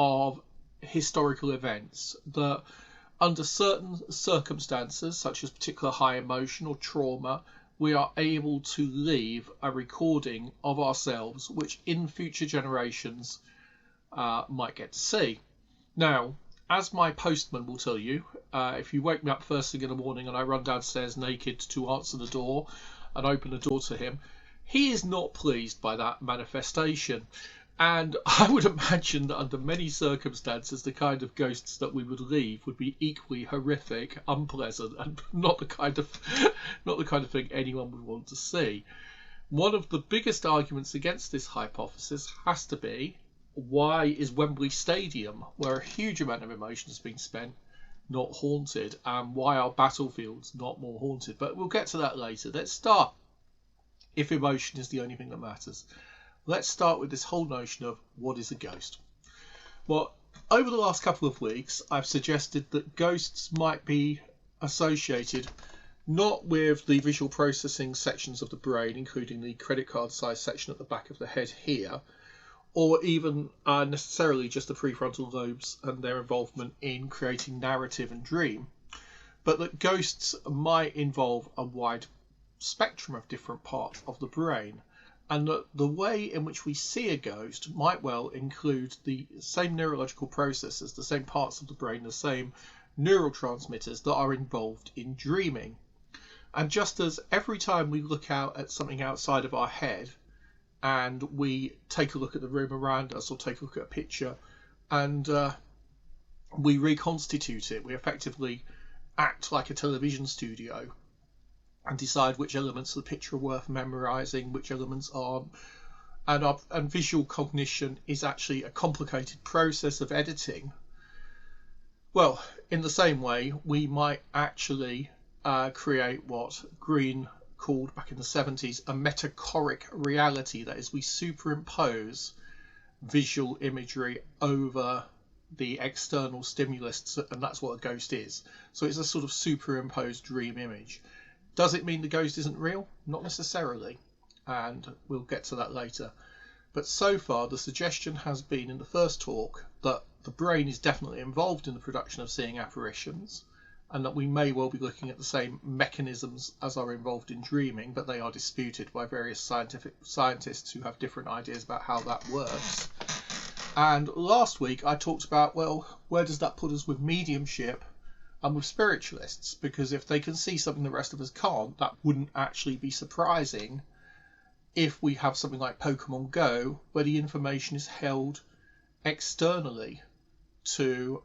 of historical events that under certain circumstances, such as particular high emotion or trauma, we are able to leave a recording of ourselves which in future generations might get to see. Now, as my postman will tell you, if you wake me up first thing in the morning and I run downstairs naked to answer the door and open the door to him, he is not pleased by that manifestation. And I would imagine that under many circumstances, the kind of ghosts that we would leave would be equally horrific, unpleasant, and not the kind of thing anyone would want to see. One of the biggest arguments against this hypothesis has to be, why is Wembley Stadium, where a huge amount of emotion has been spent, not haunted? And why are battlefields not more haunted? But we'll get to that later. Let's start, if emotion is the only thing that matters. Let's start with this whole notion of what is a ghost. Well, over the last couple of weeks, I've suggested that ghosts might be associated not with the visual processing sections of the brain, including the credit card size section at the back of the head here, or even necessarily just the prefrontal lobes and their involvement in creating narrative and dream, but that ghosts might involve a wide spectrum of different parts of the brain, and that the way in which we see a ghost might well include the same neurological processes, the same parts of the brain, the same neurotransmitters that are involved in dreaming. And just as every time we look out at something outside of our head and we take a look at the room around us or take a look at a picture and we reconstitute it, we effectively act like a television studio and decide which elements of the picture are worth memorizing, which elements aren't. And visual cognition is actually a complicated process of editing. Well, in the same way, we might actually create what Green called back in the 70s a metachoric reality. That is, we superimpose visual imagery over the external stimulus, and that's what a ghost is. So it's a sort of superimposed dream image. Does it mean the ghost isn't real? Not necessarily, and we'll get to that later. But so far, the suggestion has been in the first talk that the brain is definitely involved in the production of seeing apparitions, and that we may well be looking at the same mechanisms as are involved in dreaming, but they are disputed by various scientists who have different ideas about how that works. And last week I talked about, well, where does that put us with mediumship and with spiritualists? Because if they can see something the rest of us can't, that wouldn't actually be surprising if we have something like Pokemon Go, where the information is held externally to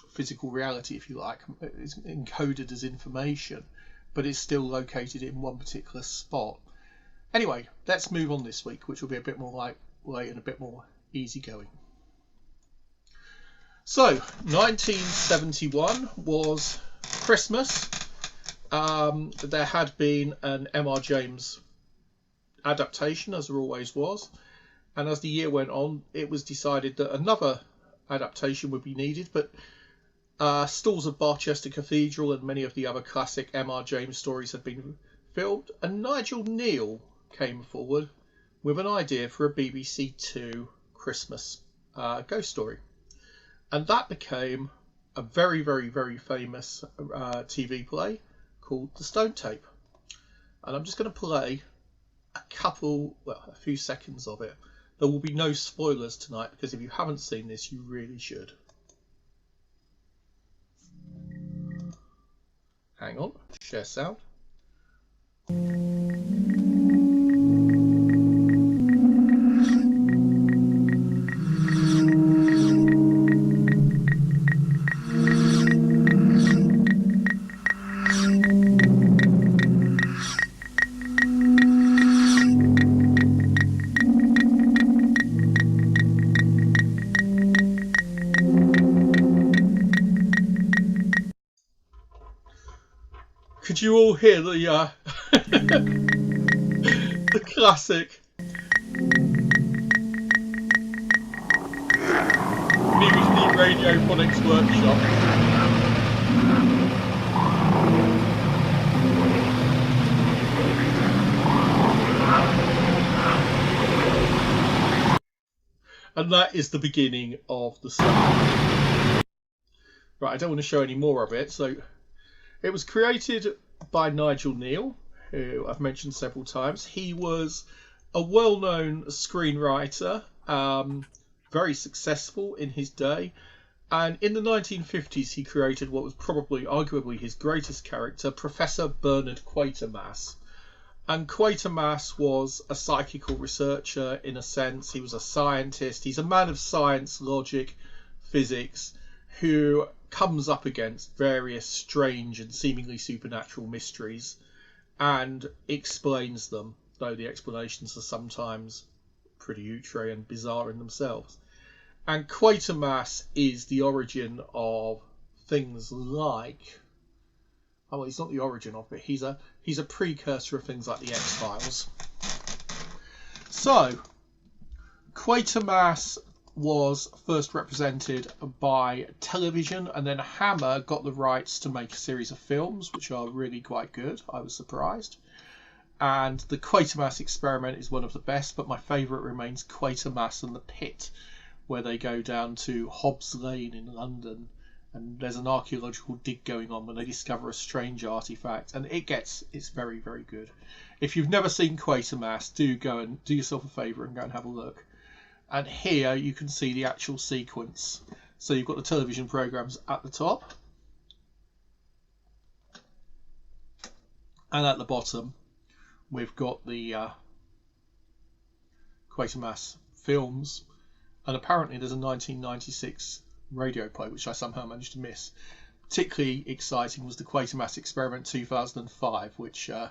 physical reality, if you like. It's encoded as information, but it's still located in one particular spot. Anyway, let's move on this week, which will be a bit more lightweight and a bit more easygoing. So, 1971 was Christmas. There had been an M.R. James adaptation, as there always was. And as the year went on, it was decided that another adaptation would be needed. But Stalls of Barchester Cathedral and many of the other classic M.R. James stories had been filmed. And Nigel Neal came forward with an idea for a BBC Two Christmas ghost story. And that became a very, very, very famous TV play called The Stone Tape. And I'm just going to play a few seconds of it. There will be no spoilers tonight, because if you haven't seen this, you really should. Hang on, share sound. Could you all hear the the classic Mutiny Radiophonics Workshop? And that is the beginning of the story. Right, I don't want to show any more of it. So it was created by Nigel Neal, who I've mentioned several times. He was a well-known screenwriter, very successful in his day. And in the 1950s, he created what was probably, arguably, his greatest character, Professor Bernard Quatermass. And Quatermass was a psychical researcher, in a sense. He was a scientist. He's a man of science, logic, physics, who comes up against various strange and seemingly supernatural mysteries and explains them, though the explanations are sometimes pretty outre and bizarre in themselves. And Quatermass is the origin of things like... Oh, well, he's not the origin of it. He's a precursor of things like the X-Files. So, Quatermass was first represented by television, and then Hammer got the rights to make a series of films, which are really quite good. I was surprised. And the Quatermass experiment is one of the best, but my favourite remains Quatermass and the Pit, where they go down to Hobbs Lane in London, and there's an archaeological dig going on where they discover a strange artifact, and it's very, very good. If you've never seen Quatermass, do go and do yourself a favour and go and have a look. And here you can see the actual sequence. So you've got the television programmes at the top, and at the bottom we've got the Quatermass films. And apparently there's a 1996 radio play, which I somehow managed to miss. Particularly exciting was the Quatermass Experiment 2005, which I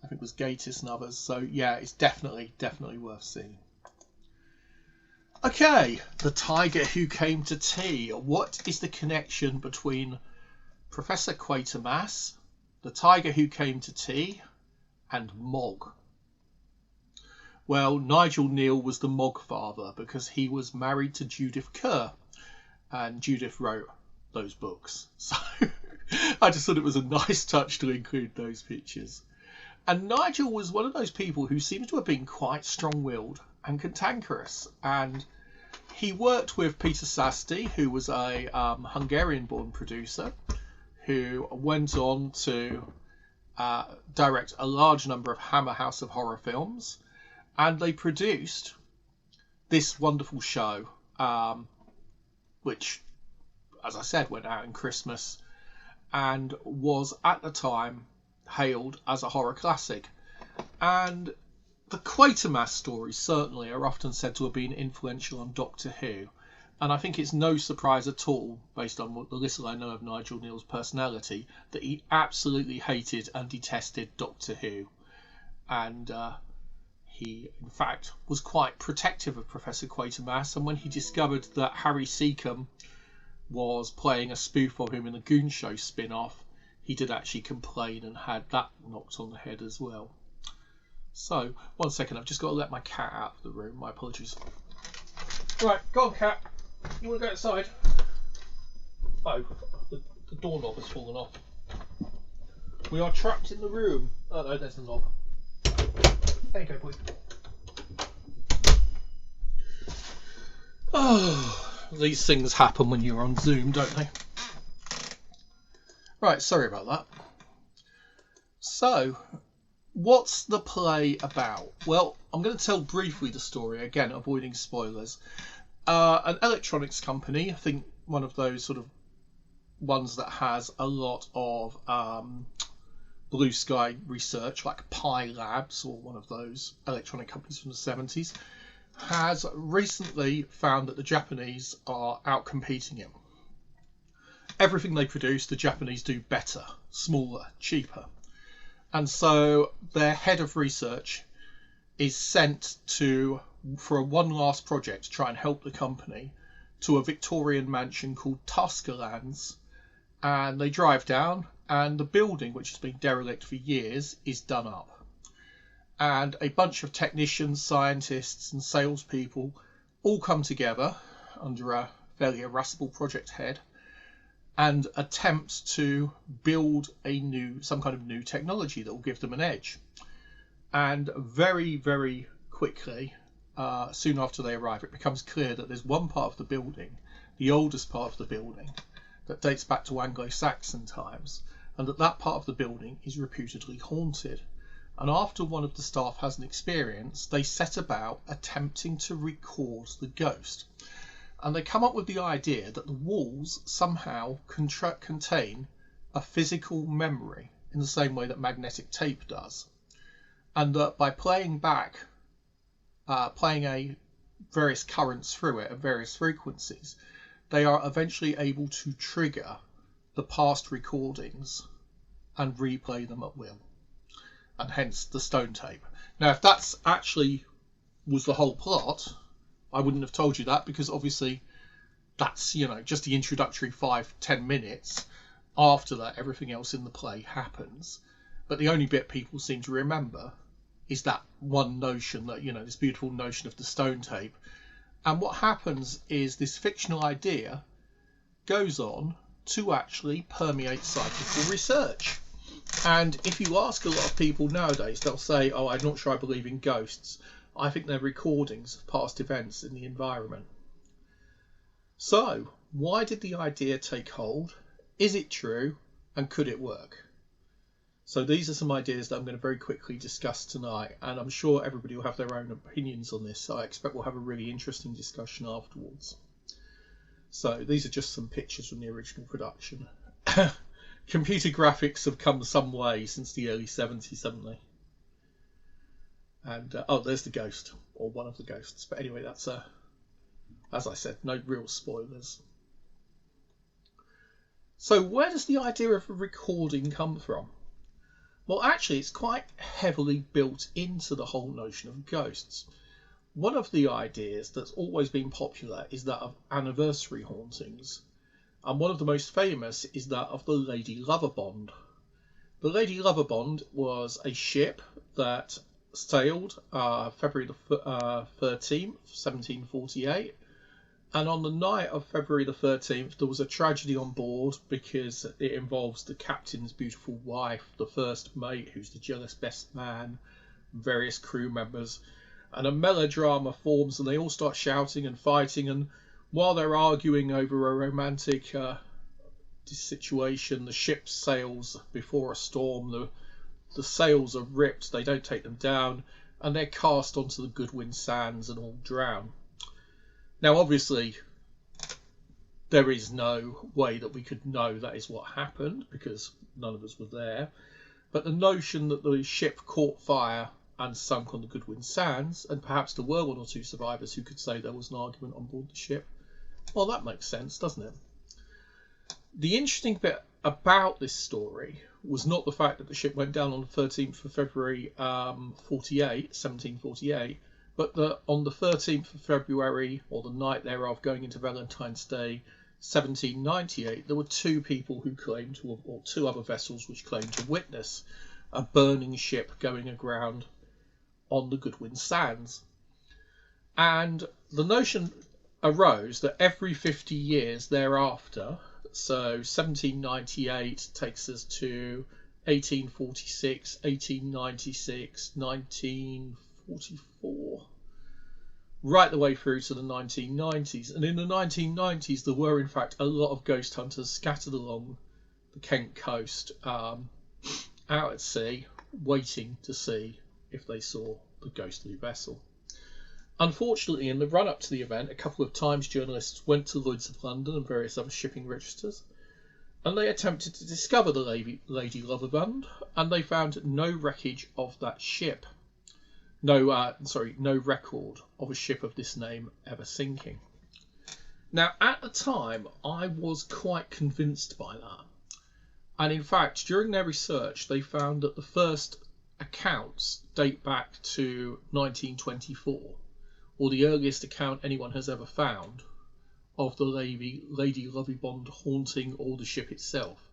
think was Gatiss and others. So yeah, it's definitely worth seeing. Okay, The Tiger Who Came to Tea. What is the connection between Professor Quatermass, The Tiger Who Came to Tea, and Mog? Well, Nigel Neal was the Mog father because he was married to Judith Kerr, and Judith wrote those books. So I just thought it was a nice touch to include those pictures. And Nigel was one of those people who seems to have been quite strong-willed and cantankerous. And he worked with Peter Sasti, who was a Hungarian-born producer, who went on to direct a large number of Hammer House of Horror films. And they produced this wonderful show, which, as I said, went out in Christmas and was at the time hailed as a horror classic. And the Quatermass stories certainly are often said to have been influential on Doctor Who. And I think it's no surprise at all, based on what the little I know of Nigel Neal's personality, that he absolutely hated and detested Doctor Who. And he, in fact, was quite protective of Professor Quatermass. And when he discovered that Harry Seacombe was playing a spoof of him in the Goon Show spin-off, he did actually complain and had that knocked on the head as well. So, one second, I've just got to let my cat out of the room. My apologies. Right, go on, cat. You want to go outside? Oh, the doorknob has fallen off. We are trapped in the room. Oh no, there's the knob. There you go, boy. Oh, these things happen when you're on Zoom, don't they? Right, sorry about that. So, what's the play about? Well, I'm going to tell briefly the story, again, avoiding spoilers. An electronics company, I think one of those sort of ones that has a lot of blue sky research, like Pi Labs, or one of those electronic companies from the 70s, has recently found that the Japanese are out-competing it. Everything they produce, the Japanese do better, smaller, cheaper. And so their head of research is sent for one last project to try and help the company to a Victorian mansion called Taskerlands. And they drive down, and the building, which has been derelict for years, is done up. And a bunch of technicians, scientists and salespeople all come together under a fairly irascible project head and attempt to build some kind of new technology that will give them an edge. And very, very quickly, soon after they arrive, it becomes clear that there's one part of the building, the oldest part of the building, that dates back to Anglo-Saxon times, and that part of the building is reputedly haunted. And after one of the staff has an experience, they set about attempting to record the ghost. And they come up with the idea that the walls somehow contain a physical memory in the same way that magnetic tape does. And that by playing various currents through it at various frequencies, they are eventually able to trigger the past recordings and replay them at will. And hence the stone tape. Now, if that's actually was the whole plot, I wouldn't have told you that, because obviously that's, just the introductory 5-10 minutes. After that, everything else in the play happens. But the only bit people seem to remember is that one notion, that, this beautiful notion of the stone tape. And what happens is this fictional idea goes on to actually permeate psychical research. And if you ask a lot of people nowadays, they'll say, oh, I'm not sure I believe in ghosts. I think they're recordings of past events in the environment. So, why did the idea take hold? Is it true? And could it work? So these are some ideas that I'm going to very quickly discuss tonight. And I'm sure everybody will have their own opinions on this. So I expect we'll have a really interesting discussion afterwards. So these are just some pictures from the original production. Computer graphics have come some way since the early 70s, haven't they? And, there's the ghost, or one of the ghosts. But anyway, that's, as I said, no real spoilers. So where does the idea of a recording come from? Well, actually, it's quite heavily built into the whole notion of ghosts. One of the ideas that's always been popular is that of anniversary hauntings. And one of the most famous is that of the Lady Loverbond. The Lady Loverbond was a ship that sailed February the 13th, 1748. And on the night of February the 13th, there was a tragedy on board because it involves the captain's beautiful wife, the first mate, who's the jealous best man, various crew members. And a melodrama forms and they all start shouting and fighting, and while they're arguing over a romantic situation, the ship sails before a storm. The sails are ripped, they don't take them down, and they're cast onto the Goodwin Sands and all drown. Now, obviously, there is no way that we could know that is what happened, because none of us were there. But the notion that the ship caught fire and sunk on the Goodwin Sands, and perhaps there were one or two survivors who could say there was an argument on board the ship, well, that makes sense, doesn't it? The interesting bit about this story was not the fact that the ship went down on the 13th of February 1748, but that on the 13th of February, or the night thereof, going into Valentine's Day 1798, there were two people who claimed to, or two other vessels which claimed to witness a burning ship going aground on the Goodwin Sands. And the notion arose that every 50 years thereafter, so 1798 takes us to 1846, 1896, 1944, right the way through to the 1990s. And in the 1990s, there were in fact a lot of ghost hunters scattered along the Kent coast, out at sea, waiting to see if they saw the ghostly vessel. Unfortunately, in the run-up to the event, a couple of Times journalists went to Lloyd's of London and various other shipping registers, and they attempted to discover the Lady Loverbond, and they found no wreckage of that ship. No record of a ship of this name ever sinking. Now, at the time, I was quite convinced by that. And in fact, during their research, they found that the first accounts date back to 1924. Or the earliest account anyone has ever found of the Lady Loverbond haunting or the ship itself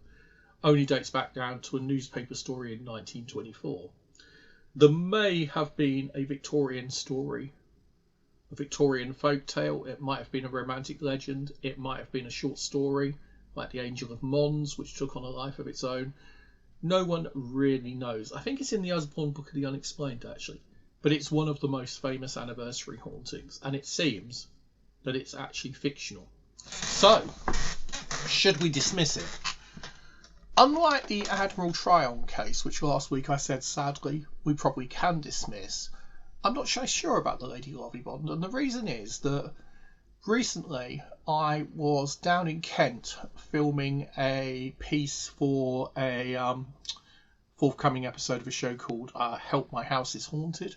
only dates back down to a newspaper story in 1924. There may have been a Victorian story, a Victorian folk tale. It might have been a romantic legend. It might have been a short story, like The Angel of Mons, which took on a life of its own. No one really knows. I think it's in the Usborne Book of the Unexplained, actually. but it's one of the most famous anniversary hauntings, and it seems that it's actually fictional. So, should we dismiss it? Unlike the Admiral Tryon case, which last week I said sadly we probably can dismiss, I'm not so sure about the Lady Lovibond, and the reason is that recently I was down in Kent filming a piece for a forthcoming episode of a show called Help My House is Haunted,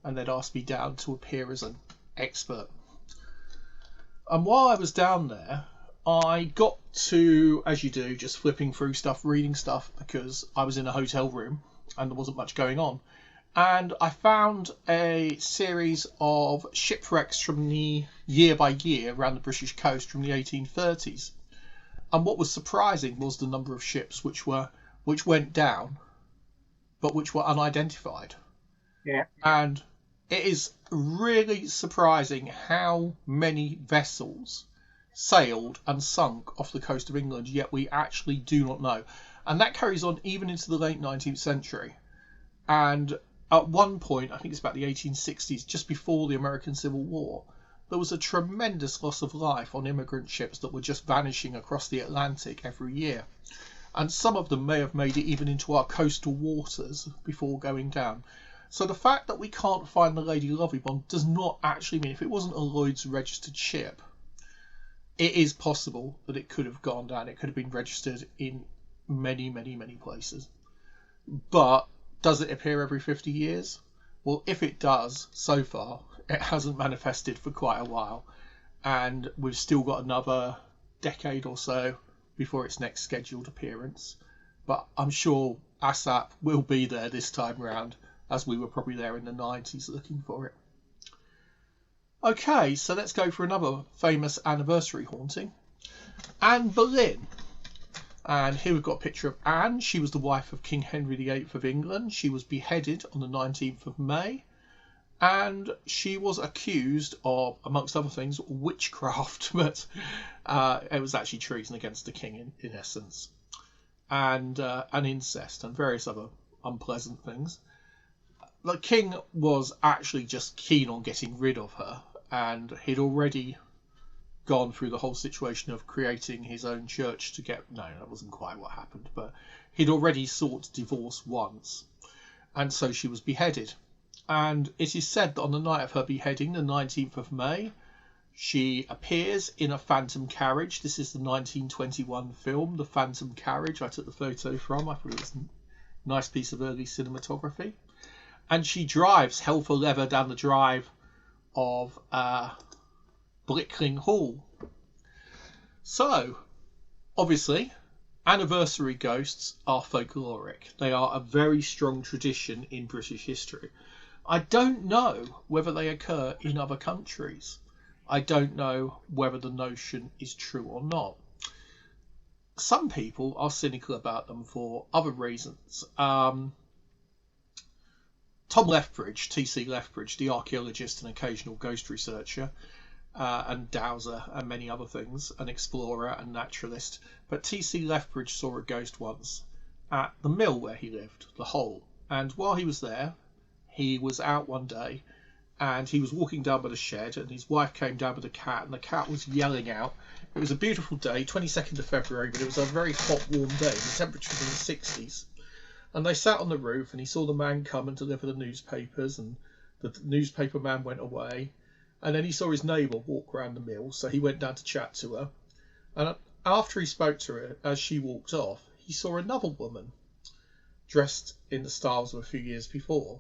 and they'd asked me down to appear as an expert. And while I was down there, I got to, as you do, just flipping through stuff, reading stuff, because I was in a hotel room and there wasn't much going on. And I found a series of shipwrecks from the year by year around the British coast from the 1830s. And what was surprising was the number of ships which went down, but which were unidentified. Yeah. And it is really surprising how many vessels sailed and sunk off the coast of England, yet we actually do not know. And that carries on even into the late 19th century. And at one point, I think it's about the 1860s, just before the American Civil War, there was a tremendous loss of life on immigrant ships that were just vanishing across the Atlantic every year. And some of them may have made it even into our coastal waters before going down. So the fact that we can't find the Lady Lovibond does not actually mean, if it wasn't a Lloyd's registered ship, it is possible that it could have gone down. It could have been registered in many, many, many places. But does it appear every 50 years? Well, if it does, so far, it hasn't manifested for quite a while. And we've still got another decade or so before its next scheduled appearance. But I'm sure ASSAP will be there this time round, as we were probably there in the 90s looking for it. Okay, so let's go for another famous anniversary haunting. Anne Boleyn. And here we've got a picture of Anne. She was the wife of King Henry VIII of England. She was beheaded on the 19th of May. And she was accused of, amongst other things, witchcraft. But it was actually treason against the king in essence. And incest and various other unpleasant things. The king was actually just keen on getting rid of her. And he'd already gone through the whole situation of creating his own church to get... No, that wasn't quite what happened. But he'd already sought divorce once. And so she was beheaded. And it is said that on the night of her beheading, the 19th of May, she appears in a phantom carriage. This is the 1921 film, The Phantom Carriage. I took the photo from. I thought it was a nice piece of early cinematography. And she drives hell for leather down the drive of Blickling Hall. So, obviously, anniversary ghosts are folkloric. They are a very strong tradition in British history. I don't know whether they occur in other countries. I don't know whether the notion is true or not. Some people are cynical about them for other reasons. Tom Lethbridge, T.C. Lethbridge, the archaeologist and occasional ghost researcher, and dowser and many other things, an explorer and naturalist. But T.C. Lethbridge saw a ghost once at the mill where he lived, the Hole. And while he was there, he was out one day and he was walking down by the shed and his wife came down with a cat and the cat was yelling out. It was a beautiful day, 22nd of February, but it was a very hot, warm day. The temperature was in the 60s. And they sat on the roof and he saw the man come and deliver the newspapers, and the newspaper man went away. And then he saw his neighbour walk round the mill, so he went down to chat to her. And after he spoke to her, as she walked off, he saw another woman, dressed in the styles of a few years before,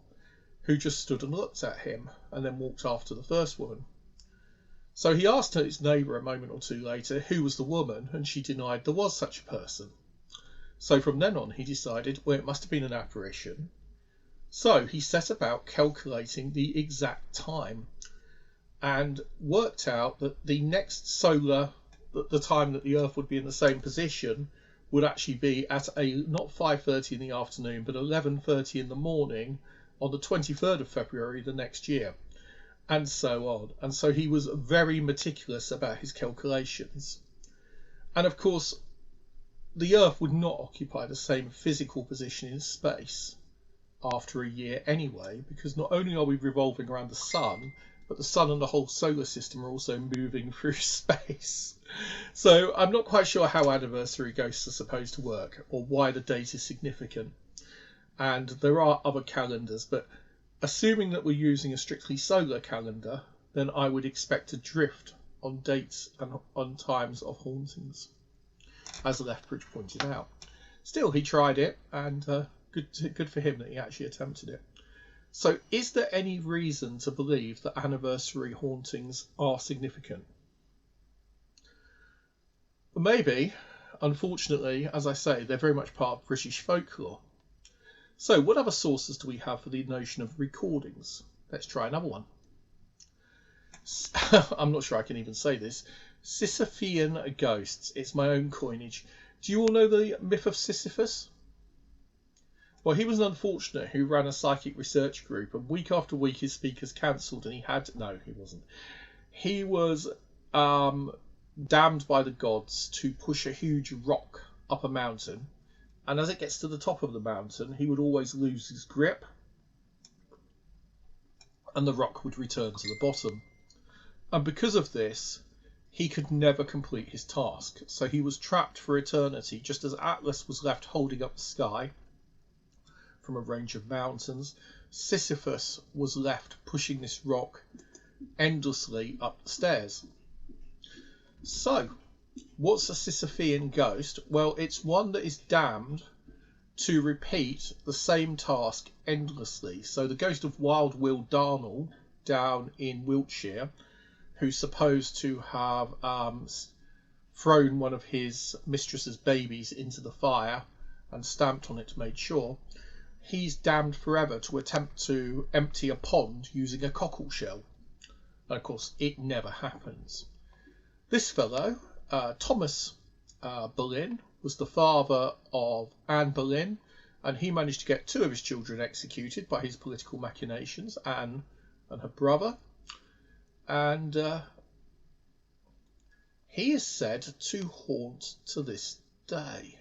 who just stood and looked at him and then walked after the first woman. So he asked his neighbour a moment or two later who was the woman, and she denied there was such a person. So from then on he decided, well, it must have been an apparition. So he set about calculating the exact time and worked out that the next the time that the Earth would be in the same position would actually be at not 5:30 in the afternoon, but 11:30 in the morning on the 23rd of February the next year, and so on. And so he was very meticulous about his calculations. And of course, the Earth would not occupy the same physical position in space after a year anyway, because not only are we revolving around the sun, but the sun and the whole solar system are also moving through space. So I'm not quite sure how anniversary ghosts are supposed to work, or why the date is significant. And there are other calendars, but assuming that we're using a strictly solar calendar, then I would expect a drift on dates and on times of hauntings, as Lethbridge pointed out. Still, he tried it, and good for him that he actually attempted it. So, is there any reason to believe that anniversary hauntings are significant? Well, maybe. Unfortunately, as I say, they're very much part of British folklore. So, what other sources do we have for the notion of recordings? Let's try another one. I'm not sure I can even say this. Sisyphean ghosts. It's my own coinage. Do you all know the Myth of Sisyphus? Well, he was an unfortunate who ran a psychic research group, and week after week his speakers cancelled, and he wasn't. He was damned by the gods to push a huge rock up a mountain, and as it gets to the top of the mountain, he would always lose his grip, and the rock would return to the bottom. And because of this, he could never complete his task. So he was trapped for eternity, just as Atlas was left holding up the sky from a range of mountains. Sisyphus was left pushing this rock endlessly up the stairs. So, what's a Sisyphean ghost? Well, it's one that is damned to repeat the same task endlessly. So the ghost of Wild Will Darnell down in Wiltshire, who's supposed to have thrown one of his mistress's babies into the fire and stamped on it to make sure, he's damned forever to attempt to empty a pond using a cockle shell. And of course, it never happens. This fellow, Thomas Boleyn, was the father of Anne Boleyn, and he managed to get 2 of his children executed by his political machinations, Anne and her brother. And he is said to haunt to this day.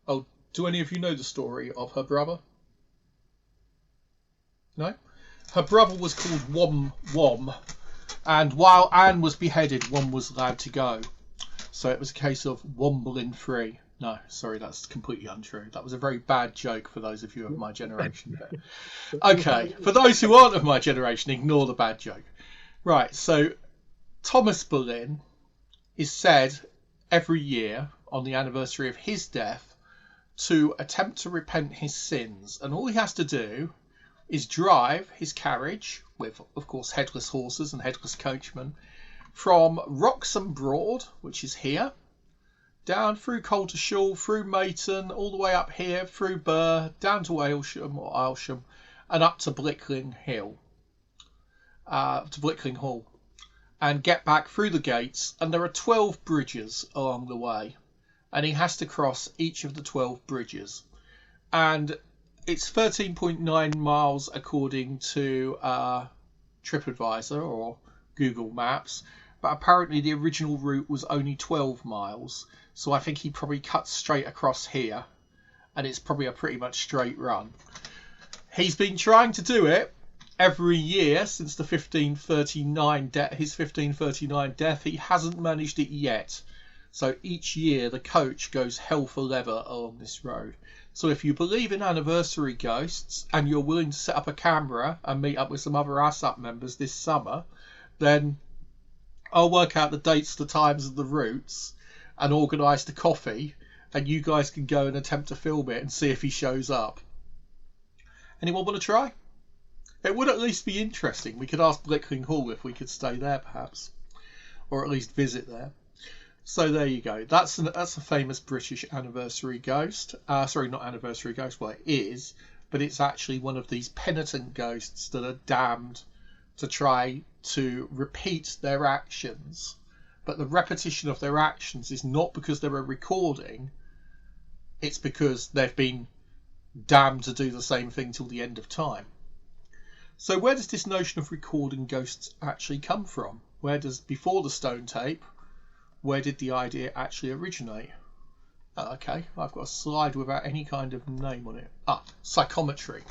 Oh, do any of you know the story of her brother? No? Her brother was called Wom, and while Anne was beheaded, Wom was allowed to go. So it was a case of Womblin free. No, sorry, that's completely untrue. That was a very bad joke for those of you of my generation. Okay, for those who aren't of my generation, ignore the bad joke. Right, so Thomas Boleyn is said every year on the anniversary of his death to attempt to repent his sins, and all he has to do is drive his carriage with, of course, headless horses and headless coachmen from Wroxham Broad, which is here, down through Coltishall, through Mayton, all the way up here, through Burr, down to Aylsham, and up to Blickling Hall, and get back through the gates. And there are 12 bridges along the way, and he has to cross each of the 12 bridges. And it's 13.9 miles according to TripAdvisor or Google Maps, but apparently the original route was only 12 miles. So I think he probably cuts straight across here, and it's probably a pretty much straight run. He's been trying to do it every year since the 1539 his 1539 death. He hasn't managed it yet. So each year the coach goes hell for leather along this road. So if you believe in anniversary ghosts and you're willing to set up a camera and meet up with some other ASSAP members this summer, then I'll work out the dates, the times, and the routes, and organise the coffee, and you guys can go and attempt to film it and see if he shows up. Anyone want to try? It would at least be interesting. We could ask Blickling Hall if we could stay there, perhaps, or at least visit there. So there you go. That's a famous British anniversary ghost. Sorry, not anniversary ghost. Well, it is, but it's actually one of these penitent ghosts that are damned to try to repeat their actions. But the repetition of their actions is not because they're a recording. It's because they've been damned to do the same thing till the end of time. So where does this notion of recording ghosts actually come from? Before the stone tape, where did the idea actually originate? Okay, I've got a slide without any kind of name on it. Psychometry.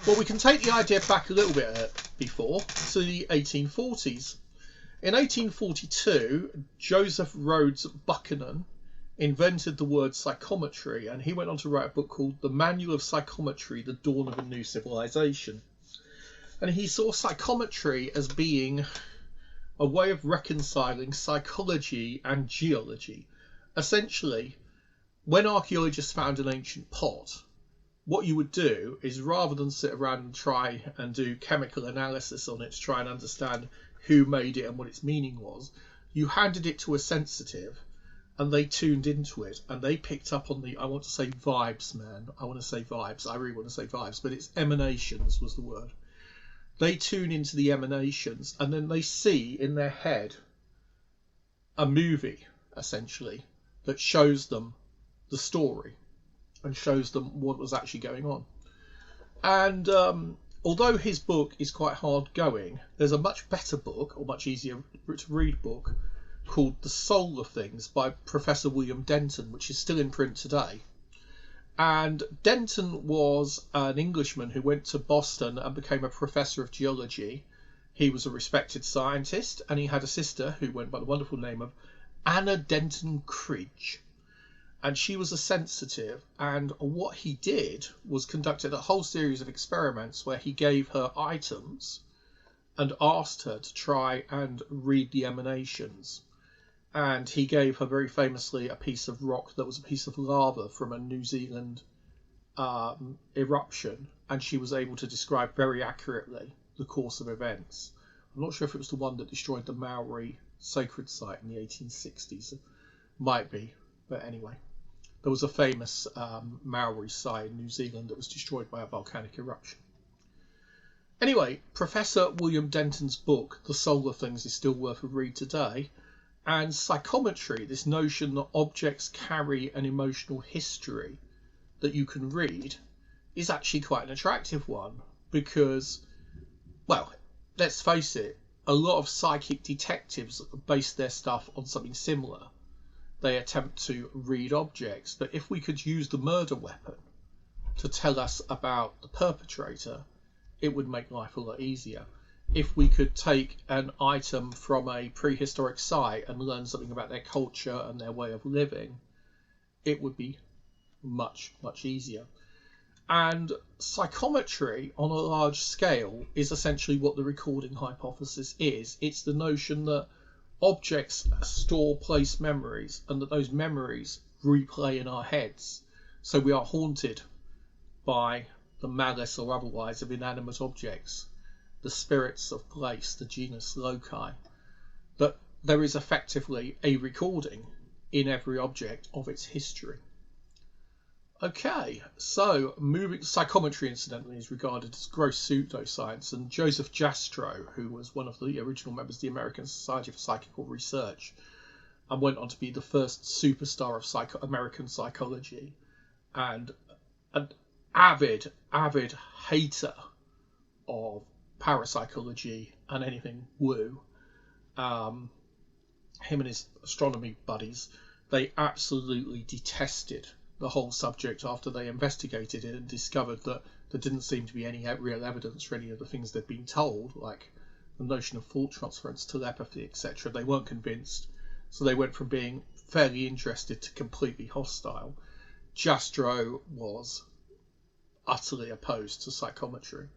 Well, we can take the idea back a little bit before, to the 1840s. In 1842, Joseph Rhodes Buchanan invented the word psychometry, and he went on to write a book called The Manual of Psychometry, The Dawn of a New Civilization. And he saw psychometry as being a way of reconciling psychology and geology. Essentially, when archaeologists found an ancient pot, what you would do is, rather than sit around and try and do chemical analysis on it to try and understand who made it and what its meaning was, you handed it to a sensitive and they tuned into it and they picked up on the, I want to say vibes, man. I want to say vibes. I really want to say vibes, but it's emanations was the word. They tune into the emanations and then they see in their head a movie, essentially, that shows them the story and shows them what was actually going on. And although his book is quite hard going, there's a much better book, or much easier to read book, called The Soul of Things by Professor William Denton, which is still in print today. And Denton was an Englishman who went to Boston and became a professor of geology. He was a respected scientist, and he had a sister who went by the wonderful name of Anna Denton Cridge. And she was a sensitive, and what he did was conducted a whole series of experiments where he gave her items and asked her to try and read the emanations. And he gave her, very famously, a piece of rock that was a piece of lava from a New Zealand eruption, and she was able to describe very accurately the course of events. I'm not sure if it was the one that destroyed the Maori sacred site in the 1860s. Might be, but anyway. There was a famous Maori site in New Zealand that was destroyed by a volcanic eruption. Anyway, Professor William Denton's book, The Soul of Things, is still worth a read today. And psychometry, this notion that objects carry an emotional history that you can read, is actually quite an attractive one. Because, well, let's face it, a lot of psychic detectives base their stuff on something similar. They attempt to read objects, but if we could use the murder weapon to tell us about the perpetrator, it would make life a lot easier. If we could take an item from a prehistoric site and learn something about their culture and their way of living, it would be much, much easier. And psychometry on a large scale is essentially what the recording hypothesis is. It's the notion that objects store place memories and that those memories replay in our heads. So we are haunted by the malice or otherwise of inanimate objects, the spirits of place, the genus loci. That there is effectively a recording in every object of its history. Okay, so psychometry, incidentally, is regarded as gross pseudoscience, and Joseph Jastrow, who was one of the original members of the American Society for Psychical Research and went on to be the first superstar of American psychology, and an avid hater of parapsychology and anything woo. Him and his astronomy buddies, they absolutely detested the whole subject after they investigated it and discovered that there didn't seem to be any real evidence for any of the things they'd been told, like the notion of thought transference, telepathy, etc. They weren't convinced, so they went from being fairly interested to completely hostile. Jastrow was utterly opposed to psychometry.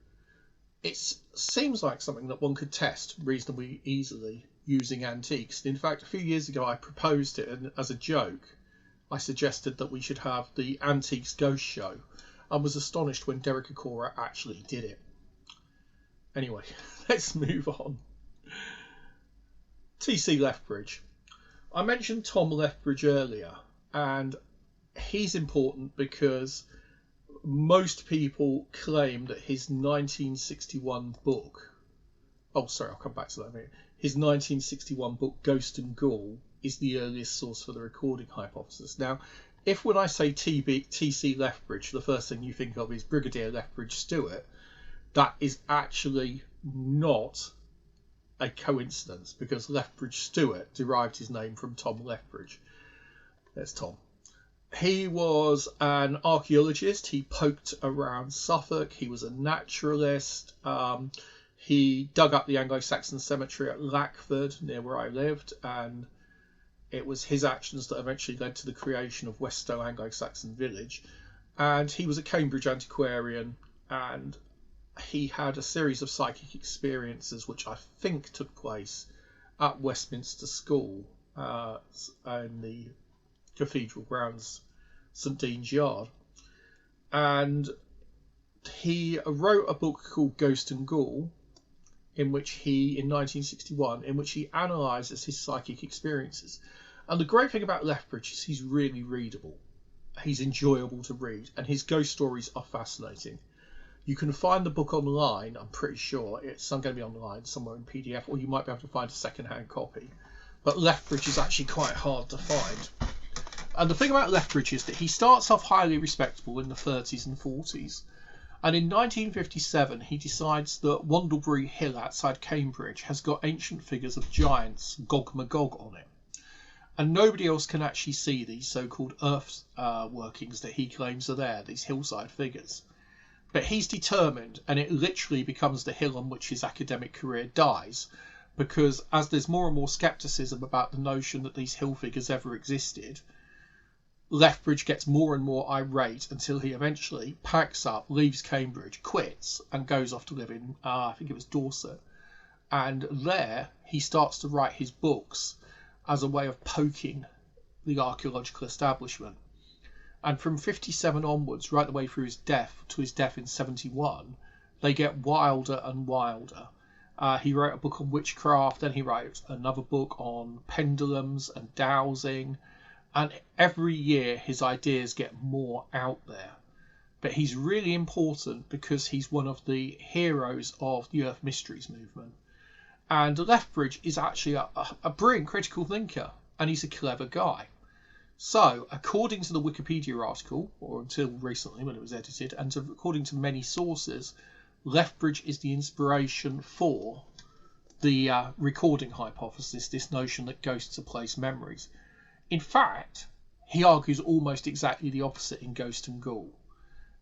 It seems like something that one could test reasonably easily using antiques. In fact, a few years ago I proposed it, and as a joke I suggested that we should have the Antiques Ghost Show, and was astonished when Derek Acora actually did it. Anyway, let's move on. T.C. Lethbridge. I mentioned Tom Lethbridge earlier, and he's important because most people claim that his 1961 book, I'll come back to that in a minute. His 1961 book, Ghost and Ghoul, is the earliest source for the recording hypothesis. Now, if when I say T.C. Lethbridge, the first thing you think of is Brigadier Lethbridge Stewart, that is actually not a coincidence, because Lethbridge Stewart derived his name from Tom Lethbridge. There's Tom. He was an archaeologist. He poked around Suffolk. He was a naturalist. He dug up the Anglo-Saxon cemetery at Lackford, near where I lived, and it was his actions that eventually led to the creation of Weststow Anglo-Saxon Village. And he was a Cambridge antiquarian, and he had a series of psychic experiences which I think took place at Westminster School in the Cathedral grounds, St Dean's Yard. And he wrote a book called Ghost and Ghoul, in 1961, in which he analyses his psychic experiences. And the great thing about Lethbridge is he's really readable. He's enjoyable to read, and his ghost stories are fascinating. You can find the book online, I'm pretty sure. It's going to be online somewhere in PDF, or you might be able to find a second-hand copy. But Lethbridge is actually quite hard to find. And the thing about Lethbridge is that he starts off highly respectable in the 30s and 40s. And in 1957, he decides that Wandlebury Hill outside Cambridge has got ancient figures of giants, Gog Magog, on it. And nobody else can actually see these so-called earth workings that he claims are there, these hillside figures. But he's determined, and it literally becomes the hill on which his academic career dies, because as there's more and more scepticism about the notion that these hill figures ever existed, Lethbridge gets more and more irate until he eventually packs up, leaves Cambridge, quits, and goes off to live in, I think it was Dorset. And there he starts to write his books as a way of poking the archaeological establishment. And from 57 onwards, right the way through his death in 71, they get wilder and wilder. He wrote a book on witchcraft, then he wrote another book on pendulums and dowsing. And every year his ideas get more out there. But he's really important because he's one of the heroes of the Earth Mysteries movement. And Lethbridge is actually a brilliant critical thinker, and he's a clever guy. So, according to the Wikipedia article, or until recently when it was edited, and according to many sources, Lethbridge is the inspiration for the recording hypothesis, this notion that ghosts are place memories. In fact, he argues almost exactly the opposite in Ghost and Ghoul.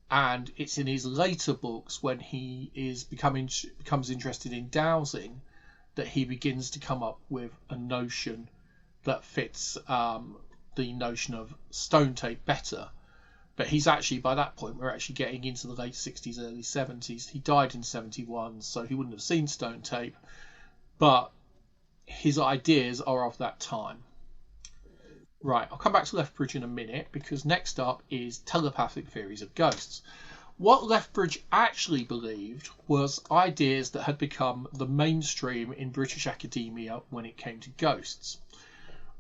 And it's in his later books, when he becomes interested in dowsing, that he begins to come up with a notion that fits the notion of stone tape better. But he's actually, by that point, we're actually getting into the late 60s, early 70s. He died in 71, so he wouldn't have seen stone tape. But his ideas are of that time. Right, I'll come back to Lethbridge in a minute, because next up is telepathic theories of ghosts. What Lethbridge actually believed was ideas that had become the mainstream in British academia when it came to ghosts.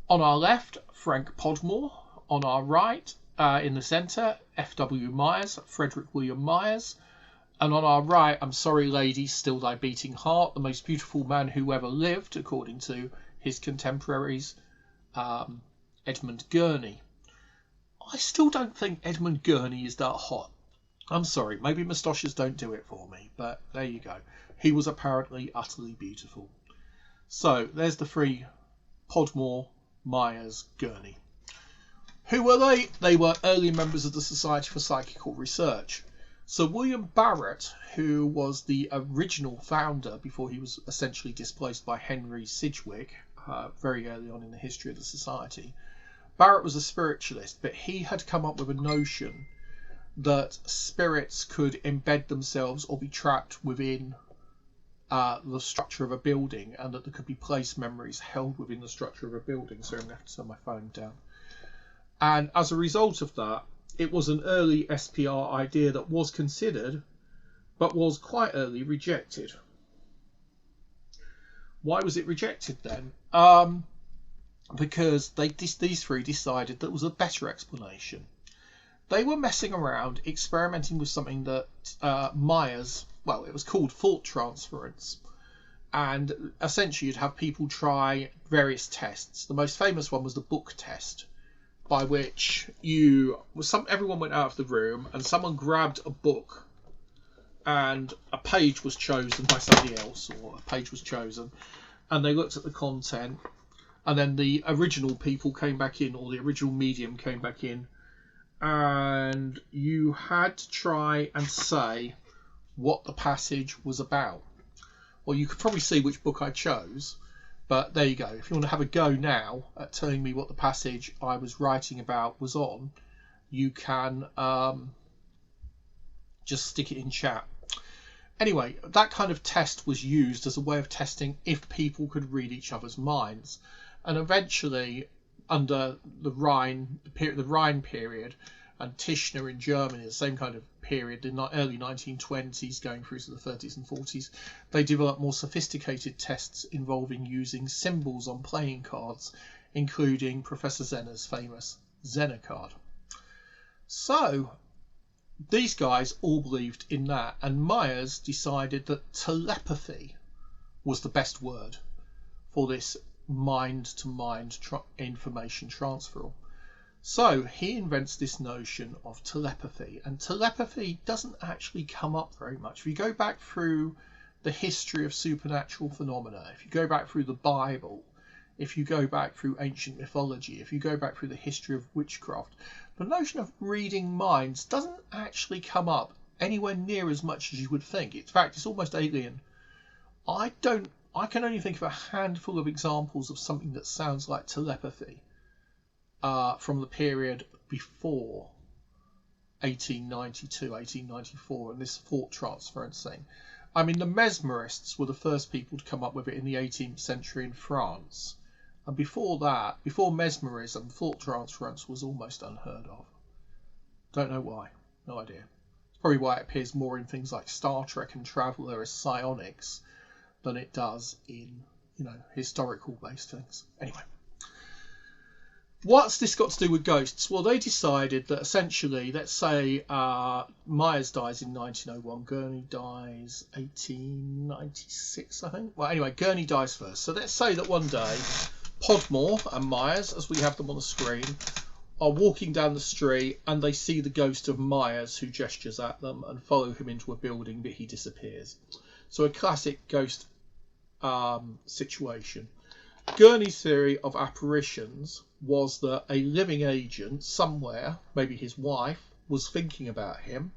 On our left, Frank Podmore. On our right, in the centre, F.W. Myers, Frederick William Myers. And on our right, I'm sorry lady, still thy beating heart, the most beautiful man who ever lived, according to his contemporaries, Edmund Gurney. I still don't think Edmund Gurney is that hot. I'm sorry, maybe moustaches don't do it for me, but there you go. He was apparently utterly beautiful. So, there's the three: Podmore, Myers, Gurney. Who were they? They were early members of the Society for Psychical Research. So William Barrett, who was the original founder before he was essentially displaced by Henry Sidgwick, very early on in the history of the Society, Barrett was a spiritualist, but he had come up with a notion that spirits could embed themselves or be trapped within the structure of a building, and that there could be place memories held within the structure of a building. So I'm going to have to turn my phone down. And as a result of that, it was an early SPR idea that was considered, but was quite early rejected. Why was it rejected then? Because these three decided that was a better explanation. They were messing around, experimenting with something that Myers, well, it was called thought transference. And essentially you'd have people try various tests. The most famous one was the book test, by which everyone went out of the room and someone grabbed a book and a page was chosen by somebody else, or a page was chosen, and they looked at the content, and then the original people came back in, or the original medium came back in, and you had to try and say what the passage was about. Well, you could probably see which book I chose, but there you go. If you want to have a go now at telling me what the passage I was writing about was on, you can just stick it in chat. Anyway, that kind of test was used as a way of testing if people could read each other's minds. And eventually, under the Rhine period, and Tishner in Germany, the same kind of period, in the early 1920s going through to the 30s and 40s, they developed more sophisticated tests involving using symbols on playing cards, including Professor Zener's famous Zener card. So these guys all believed in that, and Myers decided that telepathy was the best word for this mind-to-mind information transfer. So he invents this notion of telepathy, and telepathy doesn't actually come up very much. If you go back through the history of supernatural phenomena, if you go back through the Bible, if you go back through ancient mythology, if you go back through the history of witchcraft, the notion of reading minds doesn't actually come up anywhere near as much as you would think. In fact, it's almost alien. I can only think of a handful of examples of something that sounds like telepathy from the period before 1892, 1894, and this thought transference thing. I mean, the mesmerists were the first people to come up with it in the 18th century in France. And before that, before mesmerism, thought transference was almost unheard of. Don't know why. No idea. It's probably why it appears more in things like Star Trek and Traveller as psionics than it does in, historical based things. Anyway. What's this got to do with ghosts? Well, they decided that essentially, let's say Myers dies in 1901, Gurney dies 1896, I think. Well, anyway, Gurney dies first. So let's say that one day, Podmore and Myers, as we have them on the screen, are walking down the street and they see the ghost of Myers, who gestures at them, and follow him into a building, but he disappears. So a classic ghost situation. Gurney's theory of apparitions was that a living agent somewhere, maybe his wife, was thinking about him,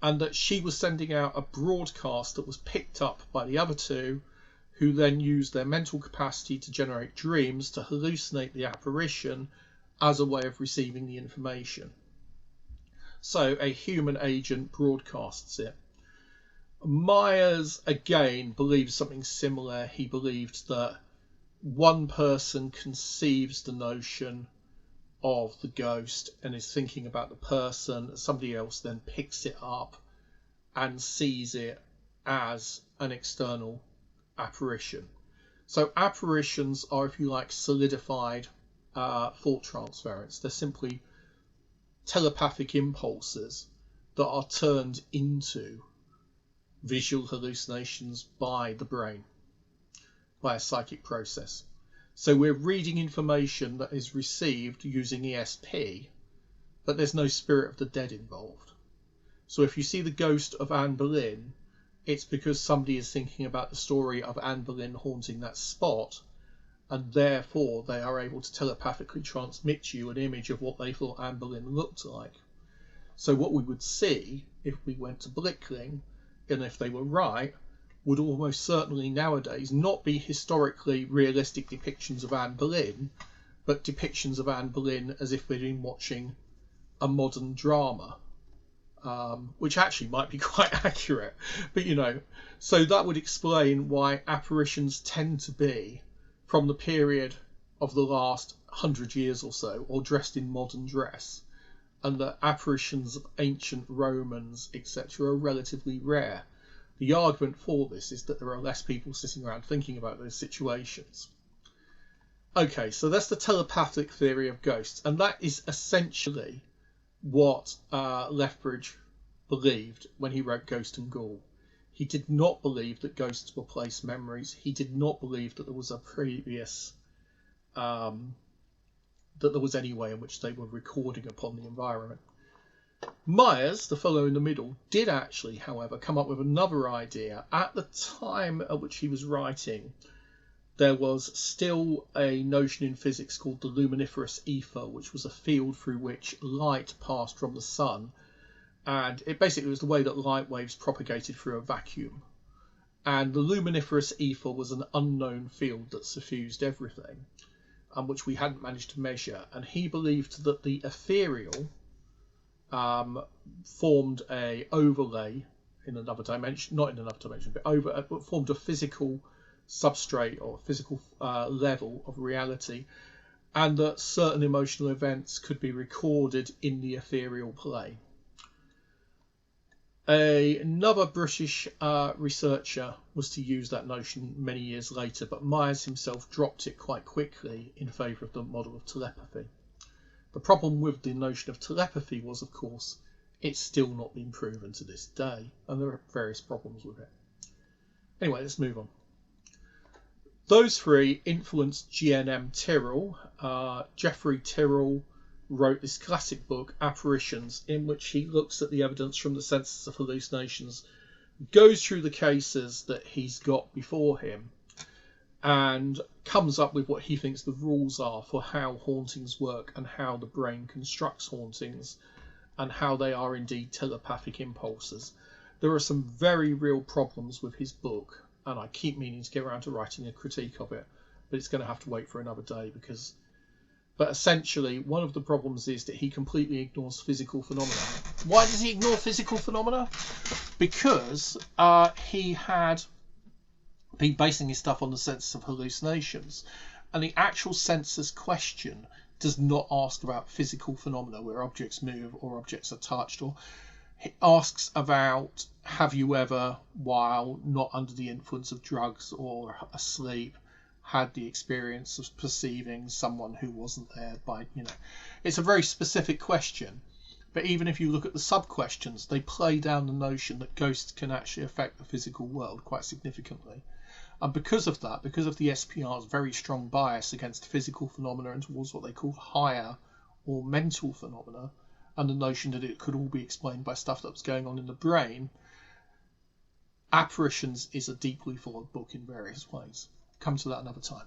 and that she was sending out a broadcast that was picked up by the other two, who then used their mental capacity to generate dreams to hallucinate the apparition as a way of receiving the information. So a human agent broadcasts it. Myers, again, believes something similar. He believed that one person conceives the notion of the ghost and is thinking about the person. Somebody else then picks it up and sees it as an external apparition. So apparitions are, if you like, solidified thought transference. They're simply telepathic impulses that are turned into visual hallucinations by the brain, by a psychic process. So we're reading information that is received using ESP, but there's no spirit of the dead involved. So if you see the ghost of Anne Boleyn, it's because somebody is thinking about the story of Anne Boleyn haunting that spot, and therefore they are able to telepathically transmit you an image of what they thought Anne Boleyn looked like. So what we would see if we went to Blickling, and if they were right, would almost certainly nowadays not be historically realistic depictions of Anne Boleyn, but depictions of Anne Boleyn as if we'd been watching a modern drama, which actually might be quite accurate. But so that would explain why apparitions tend to be from the period of the last 100 years or so, or dressed in modern dress, and that apparitions of ancient Romans, etc., are relatively rare. The argument for this is that there are less people sitting around thinking about those situations. Okay, so that's the telepathic theory of ghosts, and that is essentially what Lethbridge believed when he wrote Ghost and Ghoul. He did not believe that ghosts were place memories. He did not believe that there was a previous that there was any way in which they were recording upon the environment. Myers, the fellow in the middle, did actually, however, come up with another idea. At the time at which he was writing, there was still a notion in physics called the luminiferous ether, which was a field through which light passed from the sun. And it basically was the way that light waves propagated through a vacuum. And the luminiferous ether was an unknown field that suffused everything, and which we hadn't managed to measure. And he believed that the ethereal formed a overlay in another dimension, not in another dimension, but formed a physical substrate or physical level of reality, and that certain emotional events could be recorded in the ethereal plane. Another British researcher was to use that notion many years later, but Myers himself dropped it quite quickly in favour of the model of telepathy. The problem with the notion of telepathy was, of course, it's still not been proven to this day, and there are various problems with it. Anyway, let's move on. Those three influenced GNM Tyrrell. Geoffrey Tyrrell wrote this classic book, Apparitions, in which he looks at the evidence from the senses of hallucinations, goes through the cases that he's got before him, and comes up with what he thinks the rules are for how hauntings work and how the brain constructs hauntings and how they are indeed telepathic impulses. There are some very real problems with his book, and I keep meaning to get around to writing a critique of it, but it's going to have to wait for another day But essentially, one of the problems is that he completely ignores physical phenomena. Why does he ignore physical phenomena? Because he had been basing his stuff on the sense of hallucinations. And the actual census question does not ask about physical phenomena where objects move or objects are touched. Or it asks about, have you ever, while not under the influence of drugs or asleep, had the experience of perceiving someone who wasn't there it's a very specific question, but even if you look at the sub questions, they play down the notion that ghosts can actually affect the physical world quite significantly. And because of that, because of the SPR's very strong bias against physical phenomena and towards what they call higher or mental phenomena, and the notion that it could all be explained by stuff that was going on in the brain, Apparitions is a deeply flawed book in various ways. Come to that another time.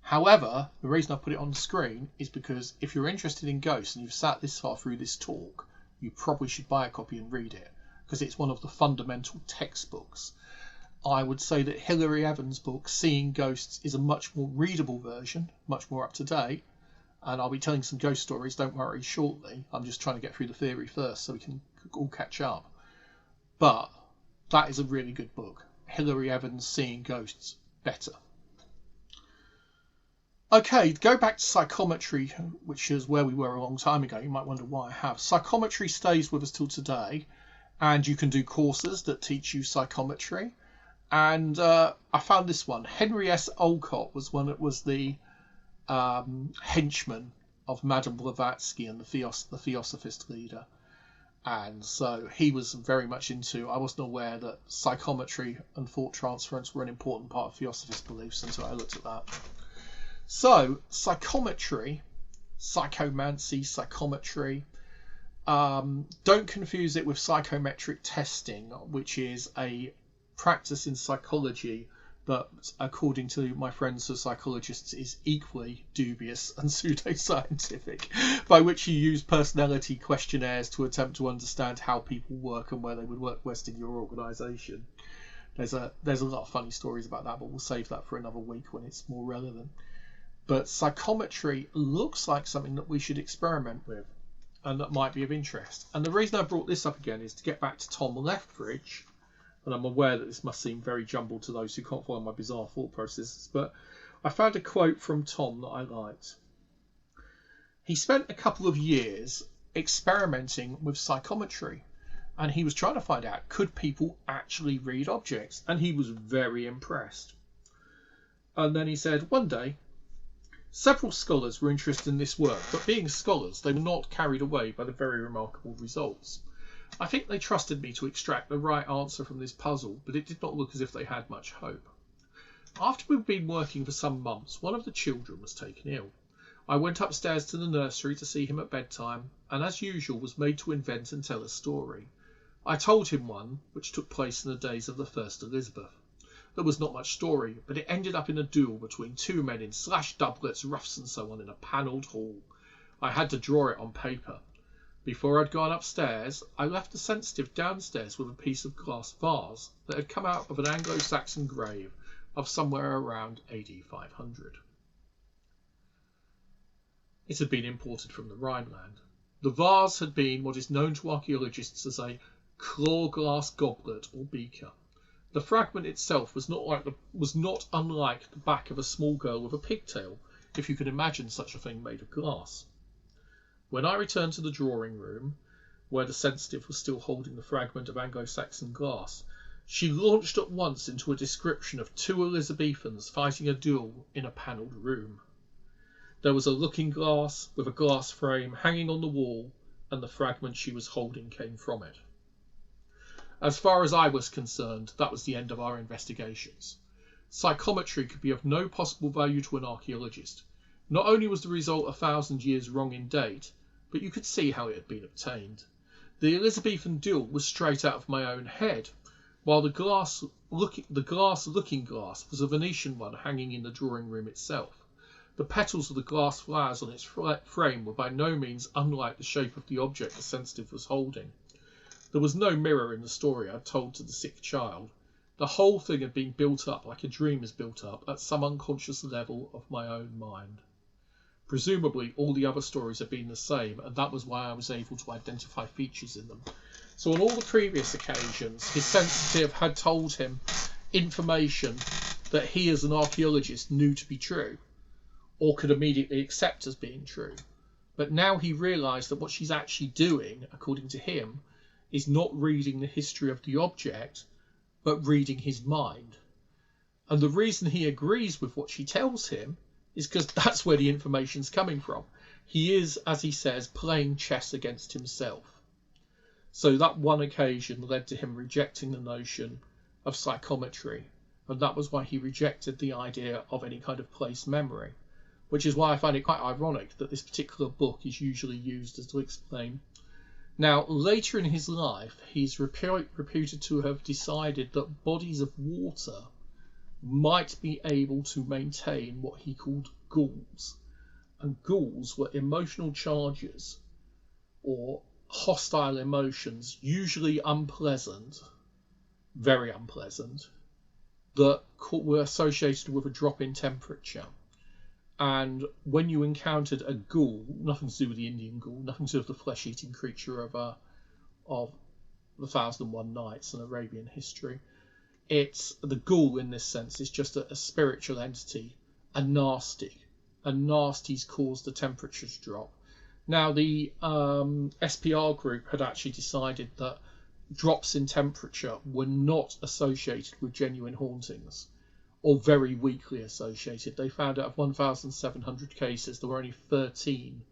However, the reason I put it on the screen is because if you're interested in ghosts and you've sat this far through this talk, you probably should buy a copy and read it, because it's one of the fundamental textbooks. I would say that Hilary Evans' book, Seeing Ghosts, is a much more readable version, much more up to date, and I'll be telling some ghost stories, don't worry, shortly. I'm just trying to get through the theory first so we can all catch up. But that is a really good book. Hilary Evans' Seeing Ghosts. Better. Okay, go back to psychometry, which is where we were a long time ago. You might wonder why I have. Psychometry stays with us till today, and you can do courses that teach you psychometry. And I found this one. Henry S. Olcott was the henchman of Madame Blavatsky and the Theosophist leader. And so he was very much into, I wasn't aware that psychometry and thought transference were an important part of Theosophist beliefs until I looked at that. So psychometry, psychomancy, psychometry, don't confuse it with psychometric testing, which is a practice in psychology that, according to my friends who are psychologists, is equally dubious and pseudoscientific, by which you use personality questionnaires to attempt to understand how people work and where they would work best in your organisation. There's a lot of funny stories about that, but we'll save that for another week when it's more relevant. But psychometry looks like something that we should experiment with and that might be of interest. And the reason I brought this up again is to get back to Tom Lethbridge. And I'm aware that this must seem very jumbled to those who can't follow my bizarre thought processes, but I found a quote from Tom that I liked. He spent a couple of years experimenting with psychometry, and he was trying to find out, could people actually read objects? And he was very impressed. And then he said, one day, several scholars were interested in this work, but being scholars, they were not carried away by the very remarkable results. I think they trusted me to extract the right answer from this puzzle, but it did not look as if they had much hope. After we'd been working for some months, one of the children was taken ill. I went upstairs to the nursery to see him at bedtime, and as usual was made to invent and tell a story. I told him one which took place in the days of the first Elizabeth. There was not much story, but it ended up in a duel between two men in slashed doublets, ruffs and so on in a panelled hall. I had to draw it on paper. Before I'd gone upstairs, I left the sensitive downstairs with a piece of glass vase that had come out of an Anglo-Saxon grave of somewhere around AD 500. It had been imported from the Rhineland. The vase had been what is known to archaeologists as a claw-glass goblet or beaker. The fragment itself was not unlike the back of a small girl with a pigtail, if you can imagine such a thing made of glass. When I returned to the drawing room, where the sensitive was still holding the fragment of Anglo-Saxon glass, she launched at once into a description of two Elizabethans fighting a duel in a panelled room. There was a looking glass with a glass frame hanging on the wall, and the fragment she was holding came from it. As far as I was concerned, that was the end of our investigations. Psychometry could be of no possible value to an archaeologist. Not only was the result 1,000 years wrong in date, but you could see how it had been obtained. The Elizabethan duel was straight out of my own head, while the glass looking glass was a Venetian one hanging in the drawing room itself. The petals of the glass flowers on its frame were by no means unlike the shape of the object the sensitive was holding. There was no mirror in the story I'd told to the sick child. The whole thing had been built up like a dream is built up at some unconscious level of my own mind. Presumably all the other stories had been the same, and that was why I was able to identify features in them. So on all the previous occasions, his sensitive had told him information that he as an archaeologist knew to be true, or could immediately accept as being true. But now he realised that what she's actually doing, according to him, is not reading the history of the object, but reading his mind. And the reason he agrees with what she tells him is because that's where the information's coming from. He is, as he says, playing chess against himself. So that one occasion led to him rejecting the notion of psychometry, and that was why he rejected the idea of any kind of place memory, which is why I find it quite ironic that this particular book is usually used as to explain. Now, later in his life, he's reputed to have decided that bodies of water might be able to maintain what he called ghouls. And ghouls were emotional charges or hostile emotions, usually unpleasant, very unpleasant, that were associated with a drop in temperature. And when you encountered a ghoul, nothing to do with the Indian ghoul, nothing to do with the flesh-eating creature of the 1001 Nights and Arabian history, it's the ghoul in this sense is just a spiritual entity, a nasty. And nasties cause the temperature to drop. Now, the SPR group had actually decided that drops in temperature were not associated with genuine hauntings, or very weakly associated. They found out of 1,700 cases, there were only 13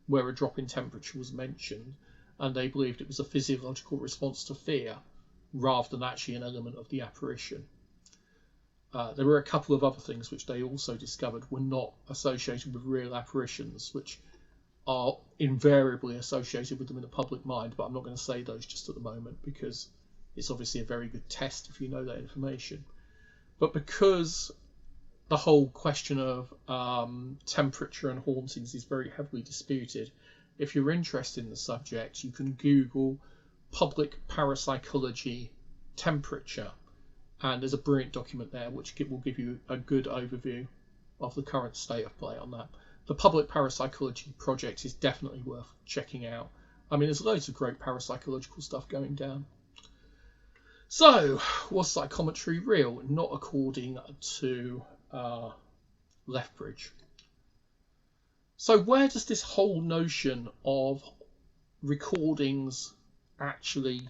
where a drop in temperature was mentioned, and they believed it was a physiological response to fear, rather than actually an element of the apparition. There were a couple of other things which they also discovered were not associated with real apparitions, which are invariably associated with them in the public mind, but I'm not going to say those just at the moment because it's obviously a very good test if you know that information. But because the whole question of temperature and hauntings is very heavily disputed, if you're interested in the subject, you can Google public parapsychology temperature, and there's a brilliant document there which will give you a good overview of the current state of play on that. The Public Parapsychology Project is definitely worth checking out. I mean, there's loads of great parapsychological stuff going down. So, was psychometry real? Not according to Lethbridge. So where does this whole notion of recordings actually,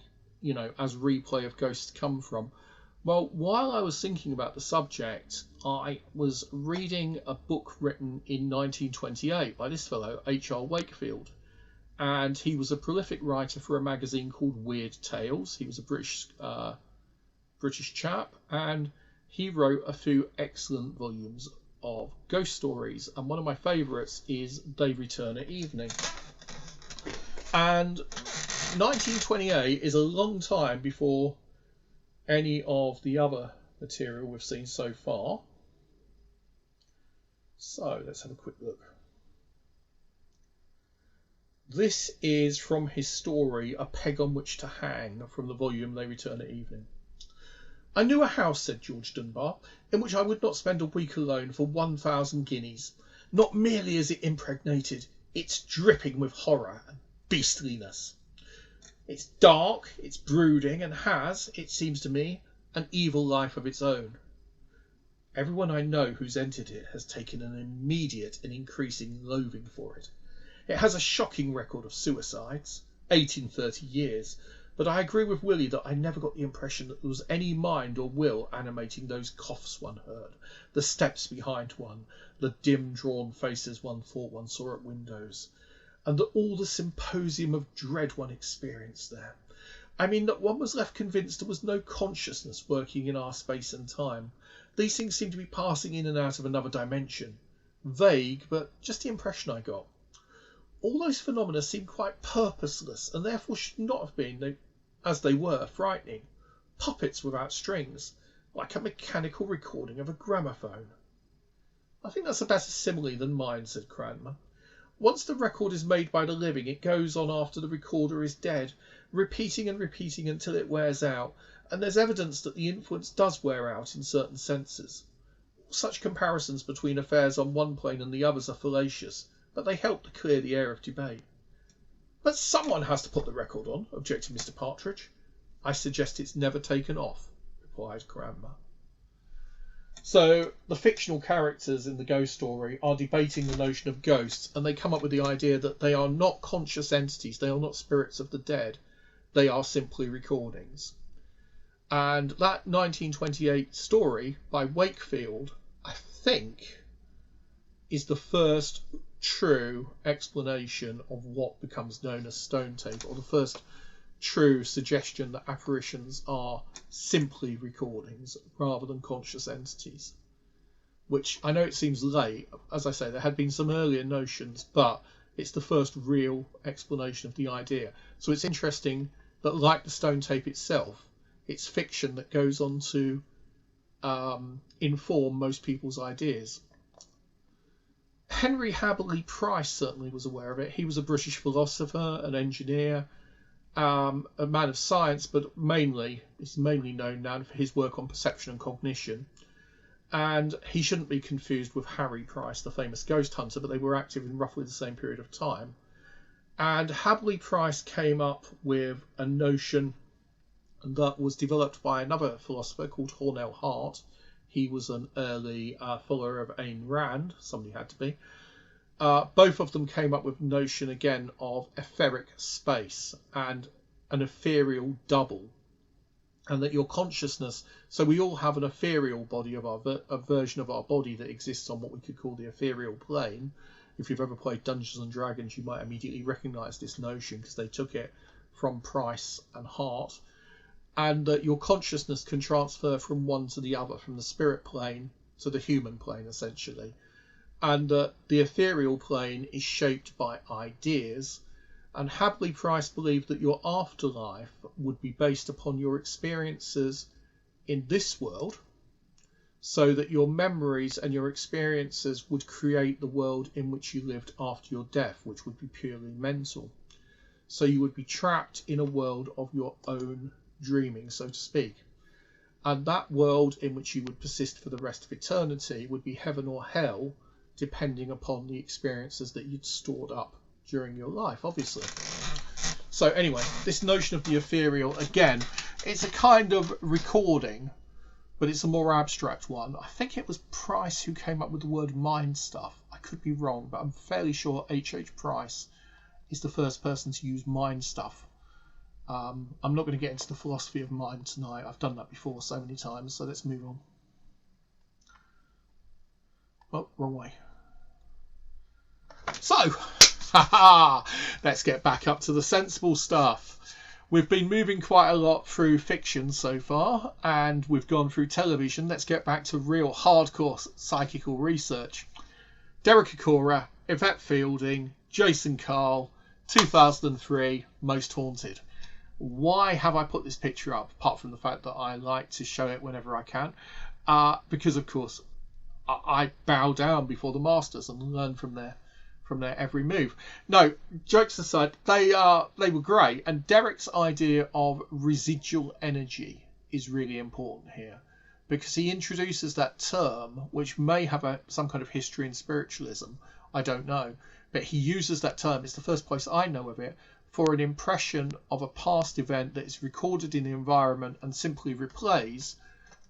as replay of ghosts come from? Well, while I was thinking about the subject, I was reading a book written in 1928 by this fellow, H.R. Wakefield. And he was a prolific writer for a magazine called Weird Tales. He was a British chap, and he wrote a few excellent volumes of ghost stories. And one of my favourites is They Return at Evening. And 1928 is a long time before any of the other material we've seen so far. So let's have a quick look. This is from his story, A Peg on Which to Hang, from the volume They Return at Evening. I knew a house, said George Dunbar, in which I would not spend a week alone for 1,000 guineas. Not merely is it impregnated, it's dripping with horror and beastliness. It's dark, it's brooding, and has, it seems to me, an evil life of its own. Everyone I know who's entered it has taken an immediate and increasing loathing for it. It has a shocking record of suicides, 8 in 30 years, but I agree with Willie that I never got the impression that there was any mind or will animating those coughs one heard, the steps behind one, the dim drawn faces one thought one saw at windows, and that all the symposium of dread one experienced there. I mean that one was left convinced there was no consciousness working in our space and time. These things seem to be passing in and out of another dimension. Vague, but just the impression I got. All those phenomena seem quite purposeless, and therefore should not have been, as they were, frightening. Puppets without strings, like a mechanical recording of a gramophone. I think that's a better simile than mine, said Cranmer. Once the record is made by the living, it goes on after the recorder is dead, repeating and repeating until it wears out, and there's evidence that the influence does wear out in certain senses. Such comparisons between affairs on one plane and the others are fallacious, but they help to clear the air of debate. But someone has to put the record on, objected Mr. Partridge. I suggest it's never taken off, replied Cranmer. So the fictional characters in the ghost story are debating the notion of ghosts, and they come up with the idea that they are not conscious entities, they are not spirits of the dead, they are simply recordings. And that 1928 story by Wakefield, I think, is the first true explanation of what becomes known as stone tape, or the first true suggestion that apparitions are simply recordings rather than conscious entities. Which I know it seems late, as I say, there had been some earlier notions, but it's the first real explanation of the idea. So it's interesting that, like the stone tape itself, it's fiction that goes on to inform most people's ideas. Henry Haberley Price certainly was aware of it. He was a British philosopher, an engineer, a man of science, but he's mainly known now for his work on perception and cognition. And he shouldn't be confused with Harry Price, the famous ghost hunter, but they were active in roughly the same period of time. And Haberley Price came up with a notion that was developed by another philosopher called Hornell Hart. He was an early follower of Ayn Rand. Somebody had to be. Both of them came up with the notion again of etheric space and an ethereal double, and that your consciousness, so we all have an ethereal body of a version of our body that exists on what we could call the ethereal plane. If you've ever played Dungeons and Dragons, you might immediately recognize this notion because they took it from Price and Hart. And that your consciousness can transfer from one to the other, from the spirit plane to the human plane, essentially. And that the ethereal plane is shaped by ideas. And Haberley Price believed that your afterlife would be based upon your experiences in this world, so that your memories and your experiences would create the world in which you lived after your death, which would be purely mental. So you would be trapped in a world of your own dreaming, so to speak, and that world in which you would persist for the rest of eternity would be heaven or hell, depending upon the experiences that you'd stored up during your life, obviously. So anyway, this notion of the ethereal, again, it's a kind of recording, but it's a more abstract one. I think it was Price who came up with the word mind stuff. I could be wrong, but I'm fairly sure H.H. Price is the first person to use mind stuff. I'm not going to get into the philosophy of mind tonight. I've done that before so many times, so let's move on. Oh, wrong way. So, let's get back up to the sensible stuff. We've been moving quite a lot through fiction so far, and we've gone through television. Let's get back to real hardcore psychical research. Derek Acorah, Yvette Fielding, Jason Carl, 2003, Most Haunted. Why have I put this picture up, apart from the fact that I like to show it whenever I can? Because, of course, I bow down before the masters and learn from their every move. No, jokes aside, they were great. And Derek's idea of residual energy is really important here, because he introduces that term, which may have some kind of history in spiritualism. I don't know, but he uses that term. It's the first place I know of it, for an impression of a past event that is recorded in the environment and simply replays,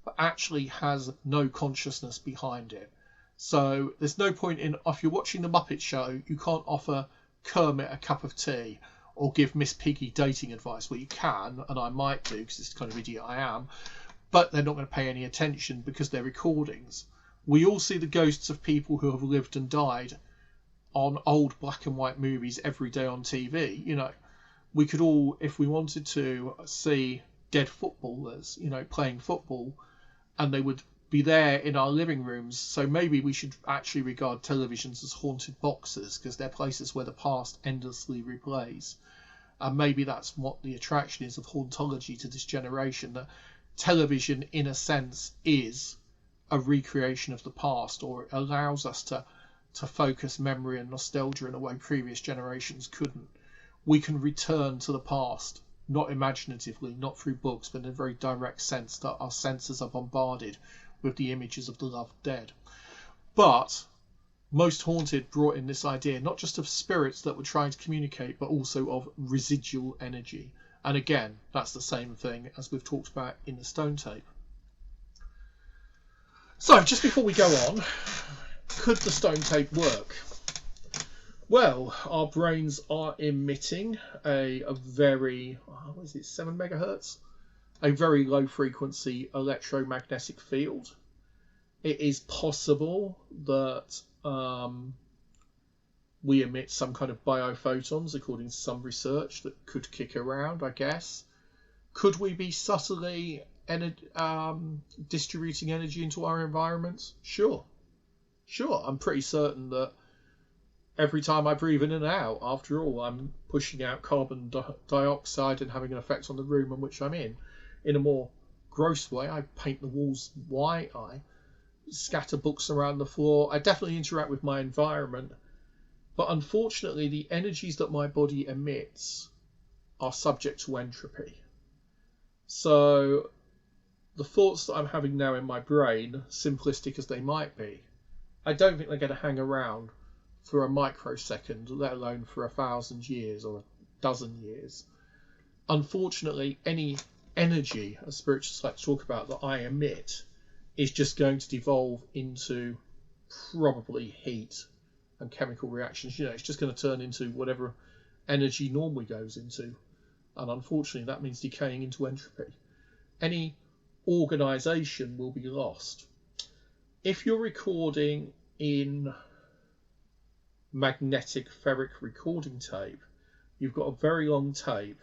but actually has no consciousness behind it. So there's no point in, if you're watching the Muppet Show, you can't offer Kermit a cup of tea or give Miss Piggy dating advice. Well, you can, and I might do, because it's the kind of idiot I am, but they're not going to pay any attention because they're recordings. We all see the ghosts of people who have lived and died on old black and white movies every day on TV. You know, we could all, if we wanted to, see dead footballers, you know, playing football, and they would be there in our living rooms. So maybe we should actually regard televisions as haunted boxes, because they're places where the past endlessly replays. And maybe that's what the attraction is of hauntology to this generation, that television, in a sense, is a recreation of the past, or it allows us to focus memory and nostalgia in a way previous generations couldn't. We can return to the past, not imaginatively, not through books, but in a very direct sense, that our senses are bombarded with the images of the loved dead. But Most Haunted brought in this idea not just of spirits that were trying to communicate, but also of residual energy. And again, that's the same thing as we've talked about in the Stone Tape. So, just before we go on, could the Stone Tape work? Well, our brains are emitting a very, 7 megahertz? A very low frequency electromagnetic field. It is possible that we emit some kind of biophotons, according to some research, that could kick around, I guess. Could we be subtly distributing energy into our environments? Sure. I'm pretty certain that every time I breathe in and out, after all, I'm pushing out carbon dioxide and having an effect on the room in which I'm in. In a more gross way, I paint the walls white, I scatter books around the floor. I definitely interact with my environment. But unfortunately, the energies that my body emits are subject to entropy. So the thoughts that I'm having now in my brain, simplistic as they might be, I don't think they're going to hang around for a microsecond, let alone for 1,000 years or 12 years. Unfortunately, any energy, as spiritualists like to talk about, that I emit is just going to devolve into probably heat and chemical reactions. You know, it's just going to turn into whatever energy normally goes into. And unfortunately, that means decaying into entropy. Any organisation will be lost. If you're recording in magnetic ferric recording tape, you've got a very long tape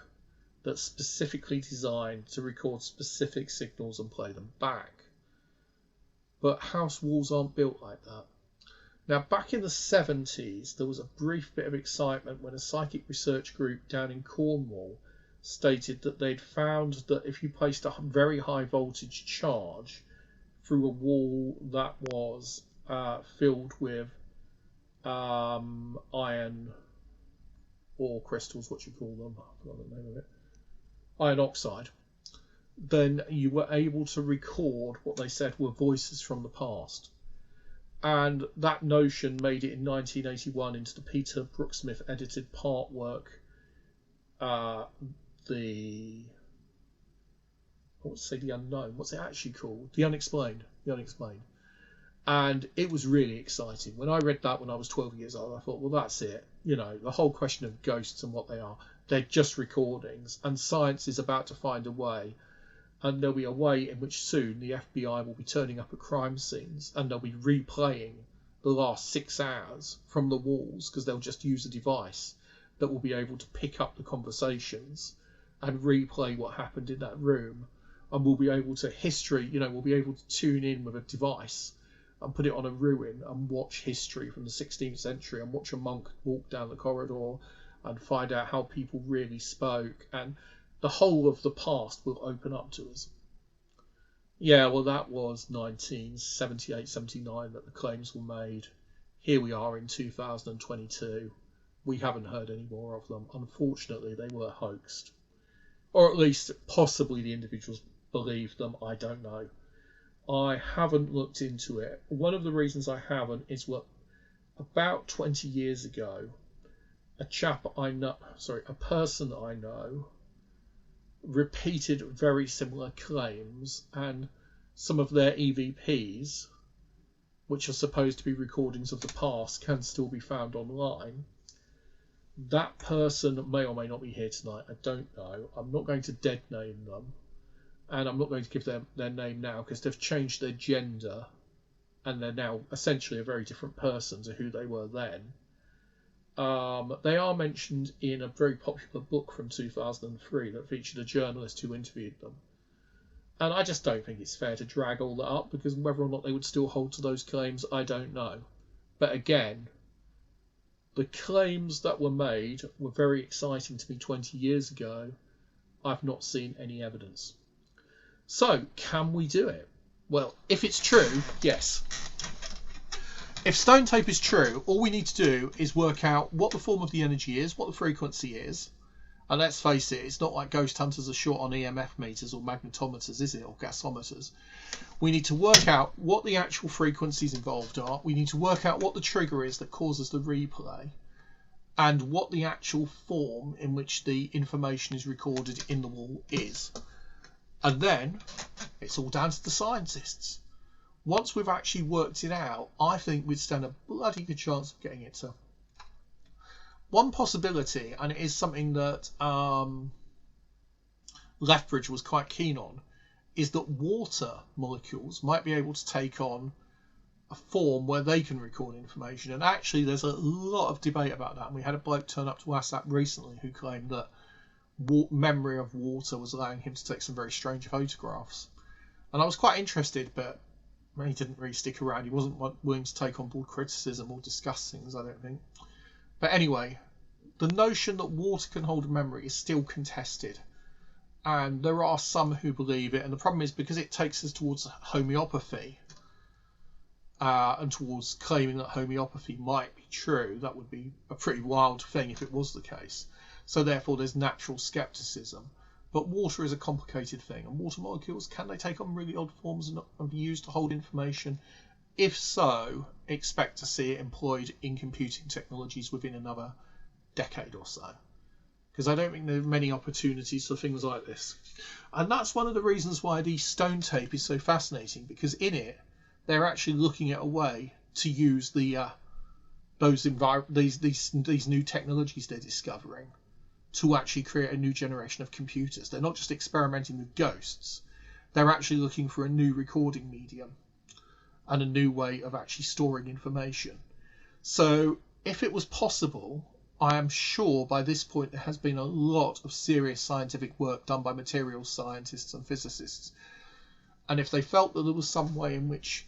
that's specifically designed to record specific signals and play them back. But house walls aren't built like that. Now, back in the 70s, there was a brief bit of excitement when a psychic research group down in Cornwall stated that they'd found that if you placed a very high voltage charge through a wall that was filled with iron ore crystals, what you call them, I forgot the name of it, iron oxide, then you were able to record what they said were voices from the past. And that notion made it in 1981 into the Peter Brooksmith edited part work, The Unknown. What's it actually called? The Unexplained. And it was really exciting. When I read that when I was 12 years old, I thought, well, that's it. You know, the whole question of ghosts and what they are, they're just recordings. And science is about to find a way. And there'll be a way in which soon the FBI will be turning up at crime scenes and they'll be replaying the last 6 hours from the walls, because they'll just use a device that will be able to pick up the conversations and replay what happened in that room. And we'll be able to we'll be able to tune in with a device and put it on a ruin and watch history from the 16th century and watch a monk walk down the corridor and find out how people really spoke. And the whole of the past will open up to us. Yeah, well, that was 1978, 79 that the claims were made. Here we are in 2022. We haven't heard any more of them. Unfortunately, they were hoaxed. Or at least, possibly the individuals believed them. I don't know. I haven't looked into it. One of the reasons I haven't is what, about 20 years ago, a person I know repeated very similar claims, and some of their EVPs, which are supposed to be recordings of the past, can still be found online. That person may or may not be here tonight. I don't know. I'm not going to dead name them, and I'm not going to give them their name now because they've changed their gender and they're now essentially a very different person to who they were then. They are mentioned in a very popular book from 2003 that featured a journalist who interviewed them. And I just don't think it's fair to drag all that up, because whether or not they would still hold to those claims, I don't know. But again, the claims that were made were very exciting to me 20 years ago. I've not seen any evidence. So, can we do it? Well, if it's true, yes. If stone tape is true, all we need to do is work out what the form of the energy is, what the frequency is. And let's face it, it's not like ghost hunters are short on EMF meters or magnetometers, is it? Or gasometers. We need to work out what the actual frequencies involved are. We need to work out what the trigger is that causes the replay, and what the actual form in which the information is recorded in the wall is. And then it's all down to the scientists. Once we've actually worked it out, I think we'd stand a bloody good chance of getting it to. One possibility, and it is something that Lethbridge was quite keen on, is that water molecules might be able to take on a form where they can record information. And actually, there's a lot of debate about that. And we had a bloke turn up to ASSAP recently who claimed that memory of water was allowing him to take some very strange photographs. And I was quite interested, but he didn't really stick around. He wasn't willing to take on board criticism or discuss things, I don't think. But anyway, the notion that water can hold a memory is still contested. And there are some who believe it. And the problem is, because it takes us towards homeopathy, and towards claiming that homeopathy might be true, that would be a pretty wild thing if it was the case. So therefore, there's natural skepticism. But water is a complicated thing, and water molecules, can they take on really odd forms and be used to hold information? If so, expect to see it employed in computing technologies within another decade or so, because I don't think there are many opportunities for things like this. And that's one of the reasons why the stone tape is so fascinating, because in it they're actually looking at a way to use these new technologies they're discovering to actually create a new generation of computers. They're not just experimenting with ghosts, they're actually looking for a new recording medium and a new way of actually storing information. So if it was possible, I am sure by this point there has been a lot of serious scientific work done by materials scientists and physicists. And if they felt that there was some way in which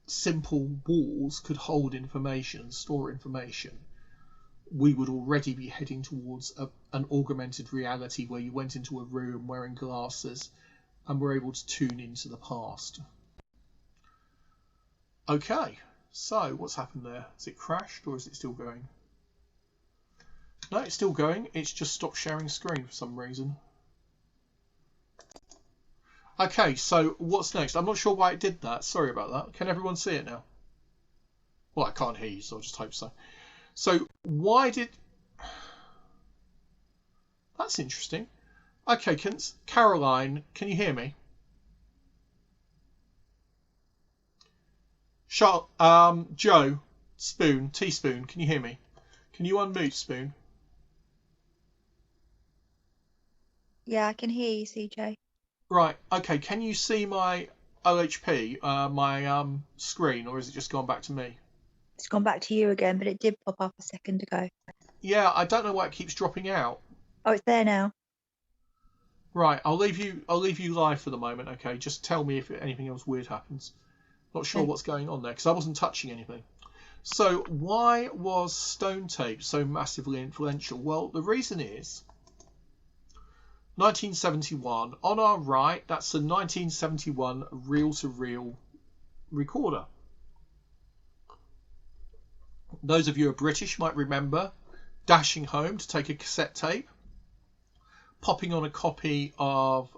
simple walls could hold information and store information, we would already be heading towards an augmented reality where you went into a room wearing glasses and were able to tune into the past. Okay, so what's happened there? Has it crashed or is it still going? No, it's still going. It's just stopped sharing screen for some reason. Okay, so what's next? I'm not sure why it did that. Sorry about that. Can everyone see it now? Well, I can't hear you, so I just hope so. So why did... That's interesting. Okay, Caroline, can you hear me? Joe, Teaspoon, can you hear me? Can you unmute, Spoon? Yeah, I can hear you, CJ. Right, okay, can you see my OHP, my screen, or has it just gone back to me? It's gone back to you again, but it did pop up a second ago. Yeah, I don't know why it keeps dropping out. Oh, it's there now. Right, I'll leave you live for the moment, okay? Just tell me if anything else weird happens. Not sure what's going on there, because I wasn't touching anything. So why was stone tape so massively influential? Well, the reason is 1971. On our right, that's a 1971 reel-to-reel recorder. Those of you who are British might remember dashing home to take a cassette tape, popping on a copy of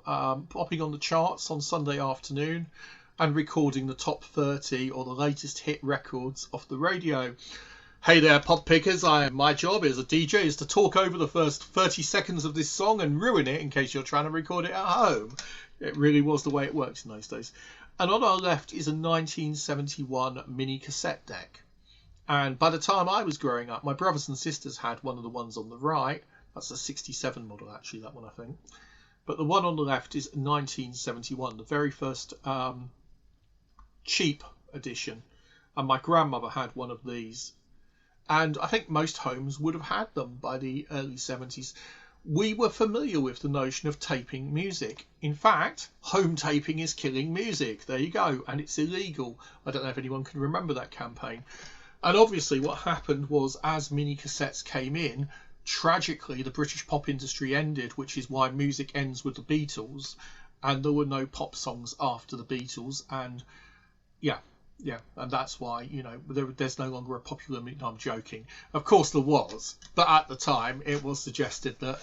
popping on the charts on Sunday afternoon and recording the top 30 or the latest hit records off the radio. Hey there, pod pickers. My job as a DJ is to talk over the first 30 seconds of this song and ruin it in case you're trying to record it at home. It really was the way it worked in those days. And on our left is a 1971 mini cassette deck. And by the time I was growing up, my brothers and sisters had one of the ones on the right. That's a 67 model, actually, that one, I think. But the one on the left is 1971, the very first cheap edition. And my grandmother had one of these. And I think most homes would have had them by the early 70s. We were familiar with the notion of taping music. In fact, home taping is killing music. There you go. And it's illegal. I don't know if anyone can remember that campaign. And obviously what happened was, as mini cassettes came in, tragically the British pop industry ended, which is why music ends with the Beatles, and there were no pop songs after the Beatles. And yeah, and that's why, you know, there's no longer a popular music. No, I'm joking. Of course there was, but at the time it was suggested that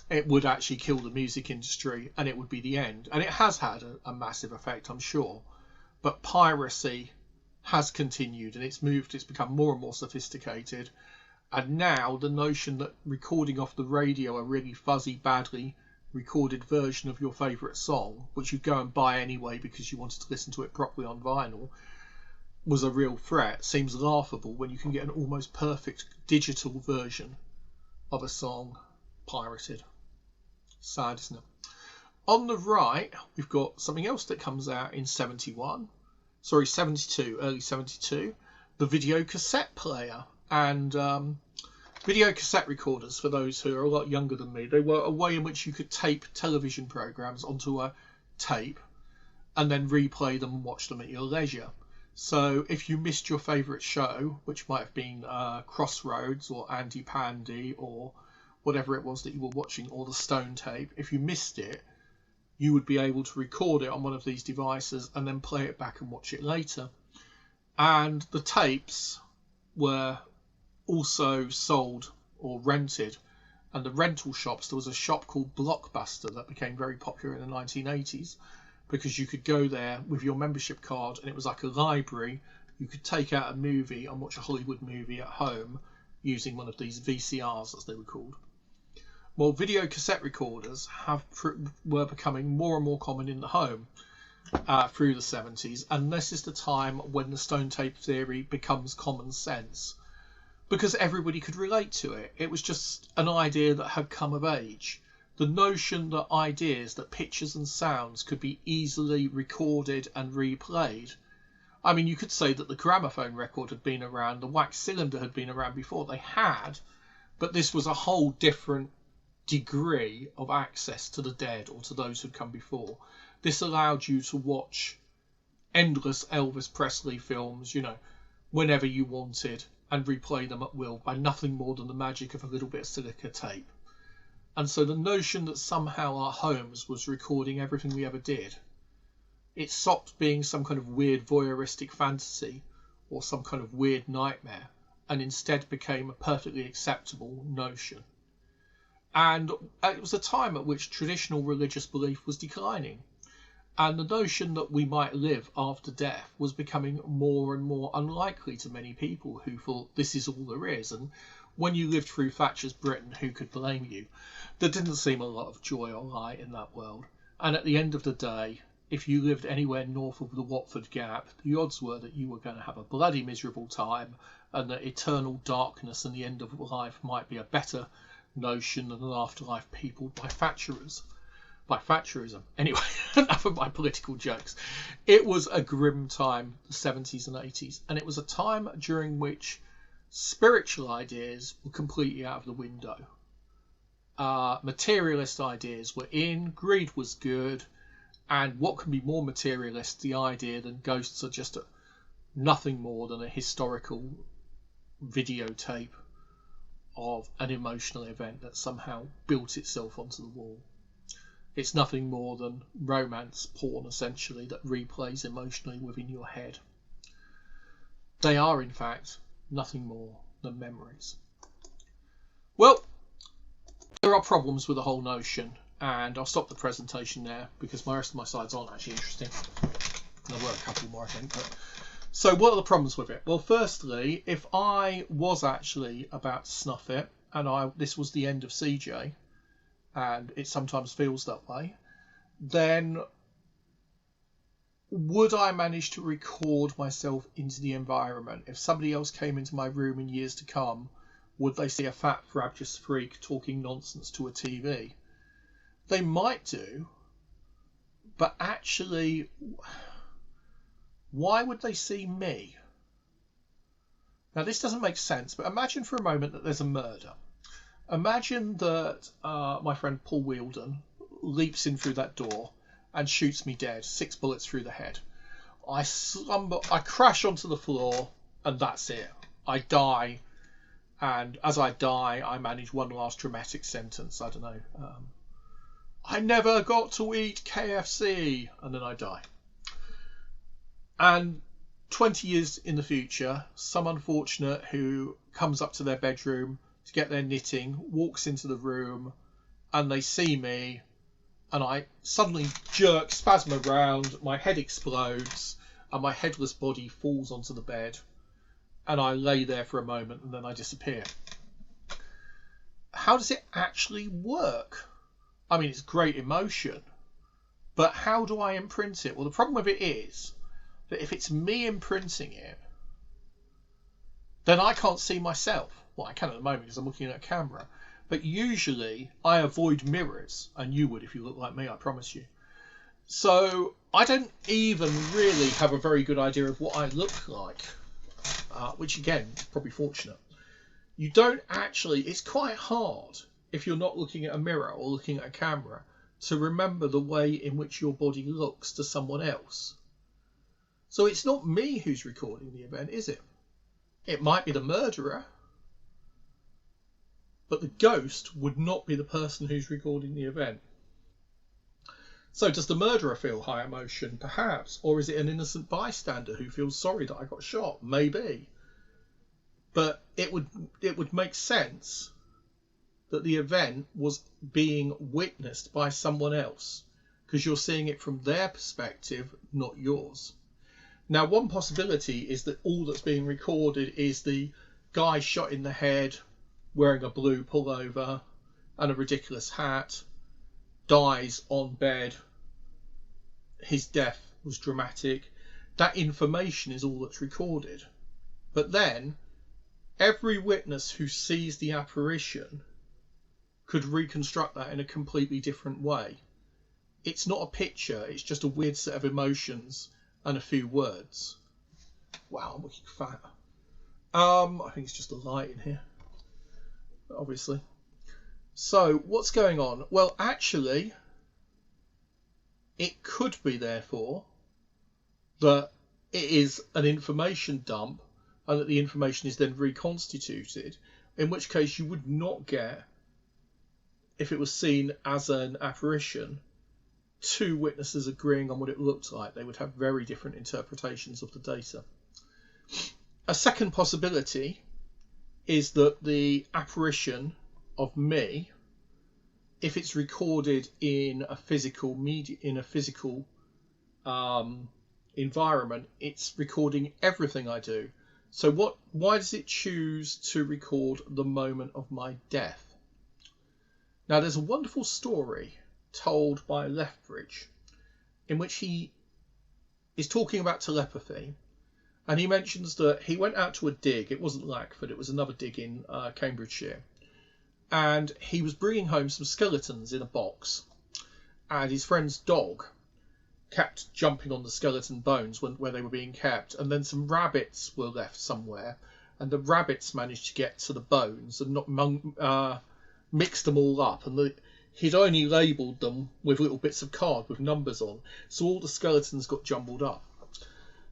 it would actually kill the music industry and it would be the end. And it has had a massive effect, I'm sure. But piracy has continued, and it's become more and more sophisticated. And now the notion that recording off the radio a really fuzzy, badly recorded version of your favourite song, which you'd go and buy anyway because you wanted to listen to it properly on vinyl, was a real threat, seems laughable when you can get an almost perfect digital version of a song pirated. Sad, isn't it? On the right, we've got something else that comes out in 72, early 72, the video cassette player. And video cassette recorders, for those who are a lot younger than me, they were a way in which you could tape television programs onto a tape and then replay them and watch them at your leisure. So if you missed your favourite show, which might have been Crossroads or Andy Pandy or whatever it was that you were watching, or the Stone Tape, if you missed it, you would be able to record it on one of these devices and then play it back and watch it later. And the tapes were also sold or rented, and the rental shops, there was a shop called Blockbuster that became very popular in the 1980s, because you could go there with your membership card and it was like a library. You could take out a movie and watch a Hollywood movie at home using one of these VCRs, as they were called. Well, video cassette recorders were becoming more and more common in the home through the 70s, and this is the time when the stone tape theory becomes common sense, because everybody could relate to it. It was just an idea that had come of age. The notion that ideas, that pictures and sounds could be easily recorded and replayed. I mean, you could say that the gramophone record had been around, the wax cylinder had been around before. They had, but this was a whole different degree of access to the dead or to those who'd come before. This allowed you to watch endless Elvis Presley films, you know, whenever you wanted, and replay them at will by nothing more than the magic of a little bit of silica tape. And so the notion that somehow our homes was recording everything we ever did, it stopped being some kind of weird voyeuristic fantasy or some kind of weird nightmare, and instead became a perfectly acceptable notion. And it was a time at which traditional religious belief was declining, and the notion that we might live after death was becoming more and more unlikely to many people who thought this is all there is. And when you lived through Thatcher's Britain, who could blame you? There didn't seem a lot of joy or light in that world. And at the end of the day, if you lived anywhere north of the Watford Gap, the odds were that you were going to have a bloody miserable time, and that eternal darkness and the end of life might be a better notion than an afterlife peopled by Thatcherism. Anyway, enough of my political jokes. It was a grim time, the 70s and 80s, and it was a time during which spiritual ideas were completely out of the window. Materialist ideas were in, greed was good, and what can be more materialist, the idea than ghosts are just nothing more than a historical videotape of an emotional event that somehow built itself onto the wall. It's nothing more than romance porn, essentially, that replays emotionally within your head. They are, in fact, nothing more than memories. Well, there are problems with the whole notion, and I'll stop the presentation there because the rest of my slides aren't actually interesting. There were a couple more, I think. So what are the problems with it? Well, firstly, if I was actually about to snuff it, and this was the end of CJ, and it sometimes feels that way, then would I manage to record myself into the environment? If somebody else came into my room in years to come, would they see a fat, frabjous freak talking nonsense to a TV? They might do, but actually, why would they see me? Now, this doesn't make sense, but imagine for a moment that there's a murder. Imagine that my friend Paul Wheeldon leaps in through that door and shoots me dead, 6 bullets through the head. I crash onto the floor, and that's it. I die, and as I die, I manage one last dramatic sentence. I don't know. I never got to eat KFC, and then I die. And 20 years in the future, some unfortunate who comes up to their bedroom to get their knitting, walks into the room, and they see me, and I suddenly jerk, spasm around, my head explodes, and my headless body falls onto the bed, and I lay there for a moment, and then I disappear. How does it actually work? I mean, it's great emotion, but how do I imprint it? Well, the problem with it is that if it's me imprinting it, then I can't see myself. Well, I can at the moment because I'm looking at a camera. But usually I avoid mirrors, and you would if you look like me, I promise you. So I don't even really have a very good idea of what I look like, which again, is probably fortunate. You don't actually, it's quite hard if you're not looking at a mirror or looking at a camera to remember the way in which your body looks to someone else. So it's not me who's recording the event, is it? It might be the murderer, but the ghost would not be the person who's recording the event. So does the murderer feel high emotion? Perhaps. Or is it an innocent bystander who feels sorry that I got shot? Maybe. But it would make sense that the event was being witnessed by someone else, because you're seeing it from their perspective, not yours. Now, one possibility is that all that's being recorded is the guy shot in the head, wearing a blue pullover and a ridiculous hat, dies on bed. His death was dramatic. That information is all that's recorded. But then, every witness who sees the apparition could reconstruct that in a completely different way. It's not a picture, it's just a weird set of emotions and a few words. Wow, I'm looking fat. I think it's just a light in here, obviously. So what's going on? Well, actually, it could be, therefore, that it is an information dump and that the information is then reconstituted, in which case you would not get, if it was seen as an apparition, 2 witnesses agreeing on what it looked like. They would have very different interpretations of the data. A second possibility is that the apparition of me, if it's recorded in a physical media, in a physical environment, it's recording everything I do. So why does it choose to record the moment of my death? Now, there's a wonderful story told by Lethbridge in which he is talking about telepathy, and he mentions that he went out to a dig. It wasn't Lackford, it was another dig in Cambridgeshire, and he was bringing home some skeletons in a box, and his friend's dog kept jumping on the skeleton bones where they were being kept, and then some rabbits were left somewhere, and the rabbits managed to get to the bones and not mixed them all up, and he'd only labelled them with little bits of card with numbers on, so all the skeletons got jumbled up.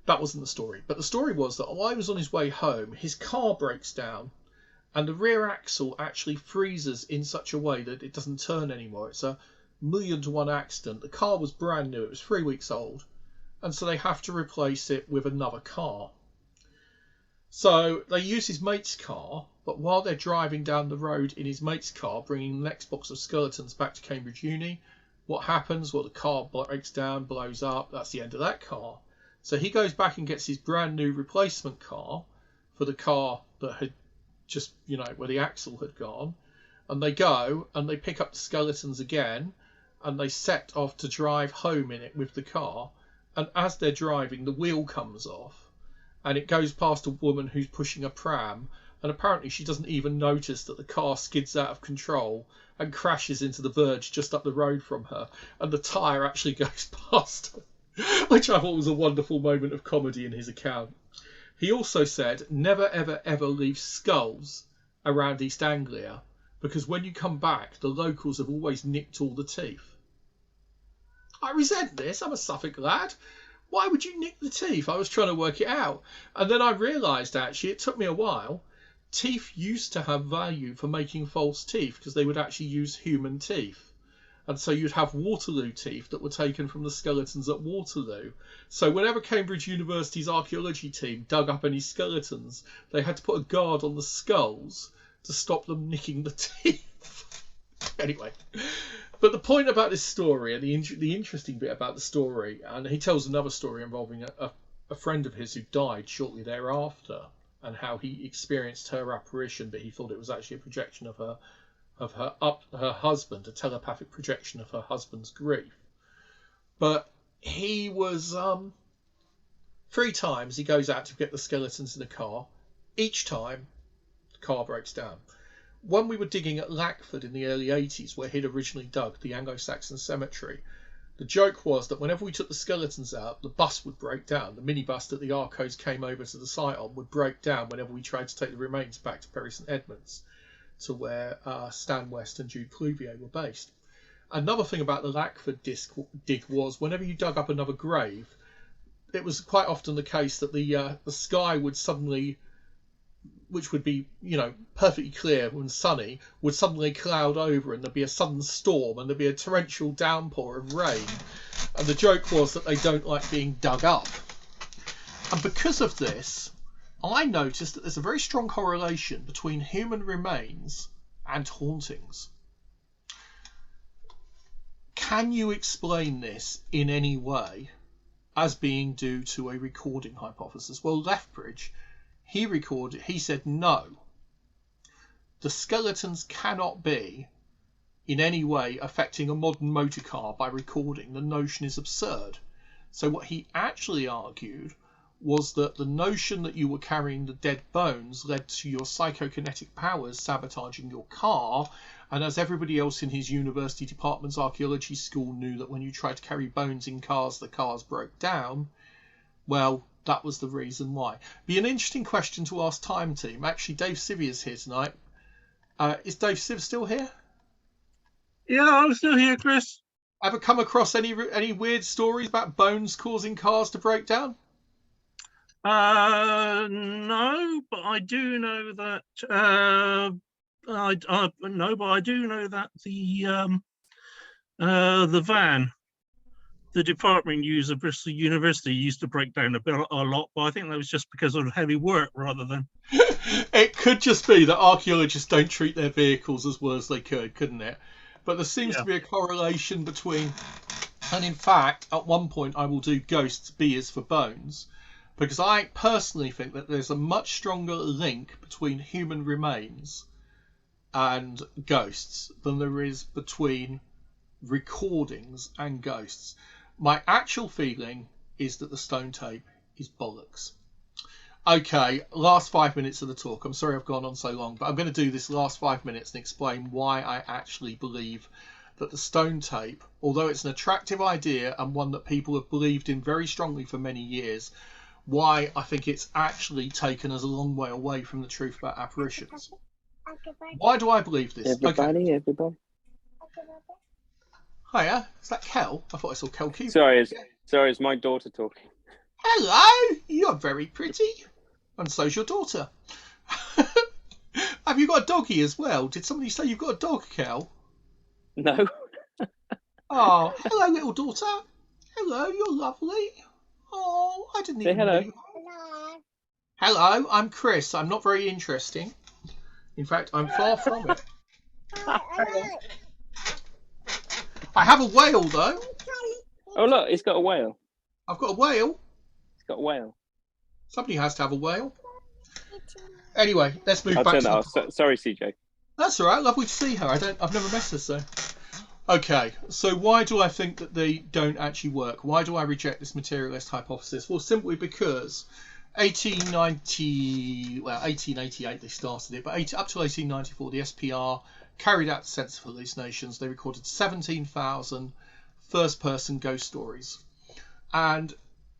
That wasn't the story. But the story was that while he was on his way home, his car breaks down, and the rear axle actually freezes in such a way that it doesn't turn anymore. It's a 1,000,000 to 1 accident. The car was brand new. It was 3 weeks old. And so they have to replace it with another car. So they use his mate's car, but while they're driving down the road in his mate's car, bringing the next box of skeletons back to Cambridge Uni, what happens? Well, the car breaks down, blows up. That's the end of that car. So he goes back and gets his brand new replacement car for the car that had just, where the axle had gone. And they go and they pick up the skeletons again, and they set off to drive home in it with the car. And as they're driving, the wheel comes off, and it goes past a woman who's pushing a pram, and apparently she doesn't even notice that the car skids out of control and crashes into the verge just up the road from her, and the tyre actually goes past her, which I thought was a wonderful moment of comedy in his account. He also said, never, ever, ever leave skulls around East Anglia, because when you come back, the locals have always nicked all the teeth. I resent this. I'm a Suffolk lad. Why would you nick the teeth? I was trying to work it out. And then I realised, actually, it took me a while. Teeth used to have value for making false teeth because they would actually use human teeth. And so you'd have Waterloo teeth that were taken from the skeletons at Waterloo. So whenever Cambridge University's archaeology team dug up any skeletons, they had to put a guard on the skulls to stop them nicking the teeth. Anyway. But the point about this story, and the interesting bit about the story, and he tells another story involving a friend of his who died shortly thereafter, and how he experienced her apparition, but he thought it was actually a projection of her husband, a telepathic projection of her husband's grief. But he was 3 times he goes out to get the skeletons in the car. Each time, the car breaks down. When we were digging at Lackford in the early 80s, where he'd originally dug the Anglo-Saxon cemetery, the joke was that whenever we took the skeletons out, the bus would break down. The minibus that the Arcos came over to the site on would break down whenever we tried to take the remains back to Bury St Edmunds, to where Stan West and Jude Cluvier were based. Another thing about the Lackford dig was whenever you dug up another grave, it was quite often the case that the sky would suddenly, which would be, perfectly clear and sunny, would suddenly cloud over, and there'd be a sudden storm, and there'd be a torrential downpour of rain. And the joke was that they don't like being dug up. And because of this, I noticed that there's a very strong correlation between human remains and hauntings. Can you explain this in any way as being due to a recording hypothesis? Well, Lethbridge, he said no. The skeletons cannot be in any way affecting a modern motor car by recording. The notion is absurd. So what he actually argued was that the notion that you were carrying the dead bones led to your psychokinetic powers sabotaging your car, and as everybody else in his university department's archaeology school knew that when you tried to carry bones in cars, the cars broke down, well, that was the reason why. Be an interesting question to ask Time Team. Actually, Dave Civvy is here tonight. Is Dave Civ still here? Yeah, I'm still here, Chris. Ever come across any weird stories about bones causing cars to break down? No, but I do know that. No, but I do know that the van the department used at Bristol University used to break down a lot, but I think that was just because of heavy work rather than. It could just be that archaeologists don't treat their vehicles as well as they could, couldn't it? But there seems to be a correlation between, and in fact, at one point I will do ghosts B is for bones, because I personally think that there's a much stronger link between human remains and ghosts than there is between recordings and ghosts. My actual feeling is that the stone tape is bollocks. Okay, last 5 minutes of the talk. I'm sorry I've gone on so long, but I'm going to do this last 5 minutes and explain why I actually believe that the stone tape, although it's an attractive idea and one that people have believed in very strongly for many years, why I think it's actually taken us a long way away from the truth about apparitions. Why do I believe this? Everybody. Hiya, is that Kel? I thought I saw Kel Cube. Sorry, it's my daughter talking. Hello, you're very pretty. And so's your daughter. Have you got a doggy as well? Did somebody say you've got a dog, Kel? No. Oh, hello, little daughter. Hello, you're lovely. Oh, I didn't Say even hello. know you. Hello, I'm Chris. I'm not very interesting. In fact, I'm far from it. I have a whale, though. Oh, look, it's got a whale. I've got a whale. It's got a whale. Somebody has to have a whale. Anyway, let's move I'll back turn to that the... off. Sorry, CJ. That's all right. Lovely to see her. I've never met her, so... Okay, so why do I think that they don't actually work? Why do I reject this materialist hypothesis? Well, simply because 1888 they started it, but up to 1894 the SPR carried out sets of hallucinations. They recorded 17,000 first-person ghost stories, and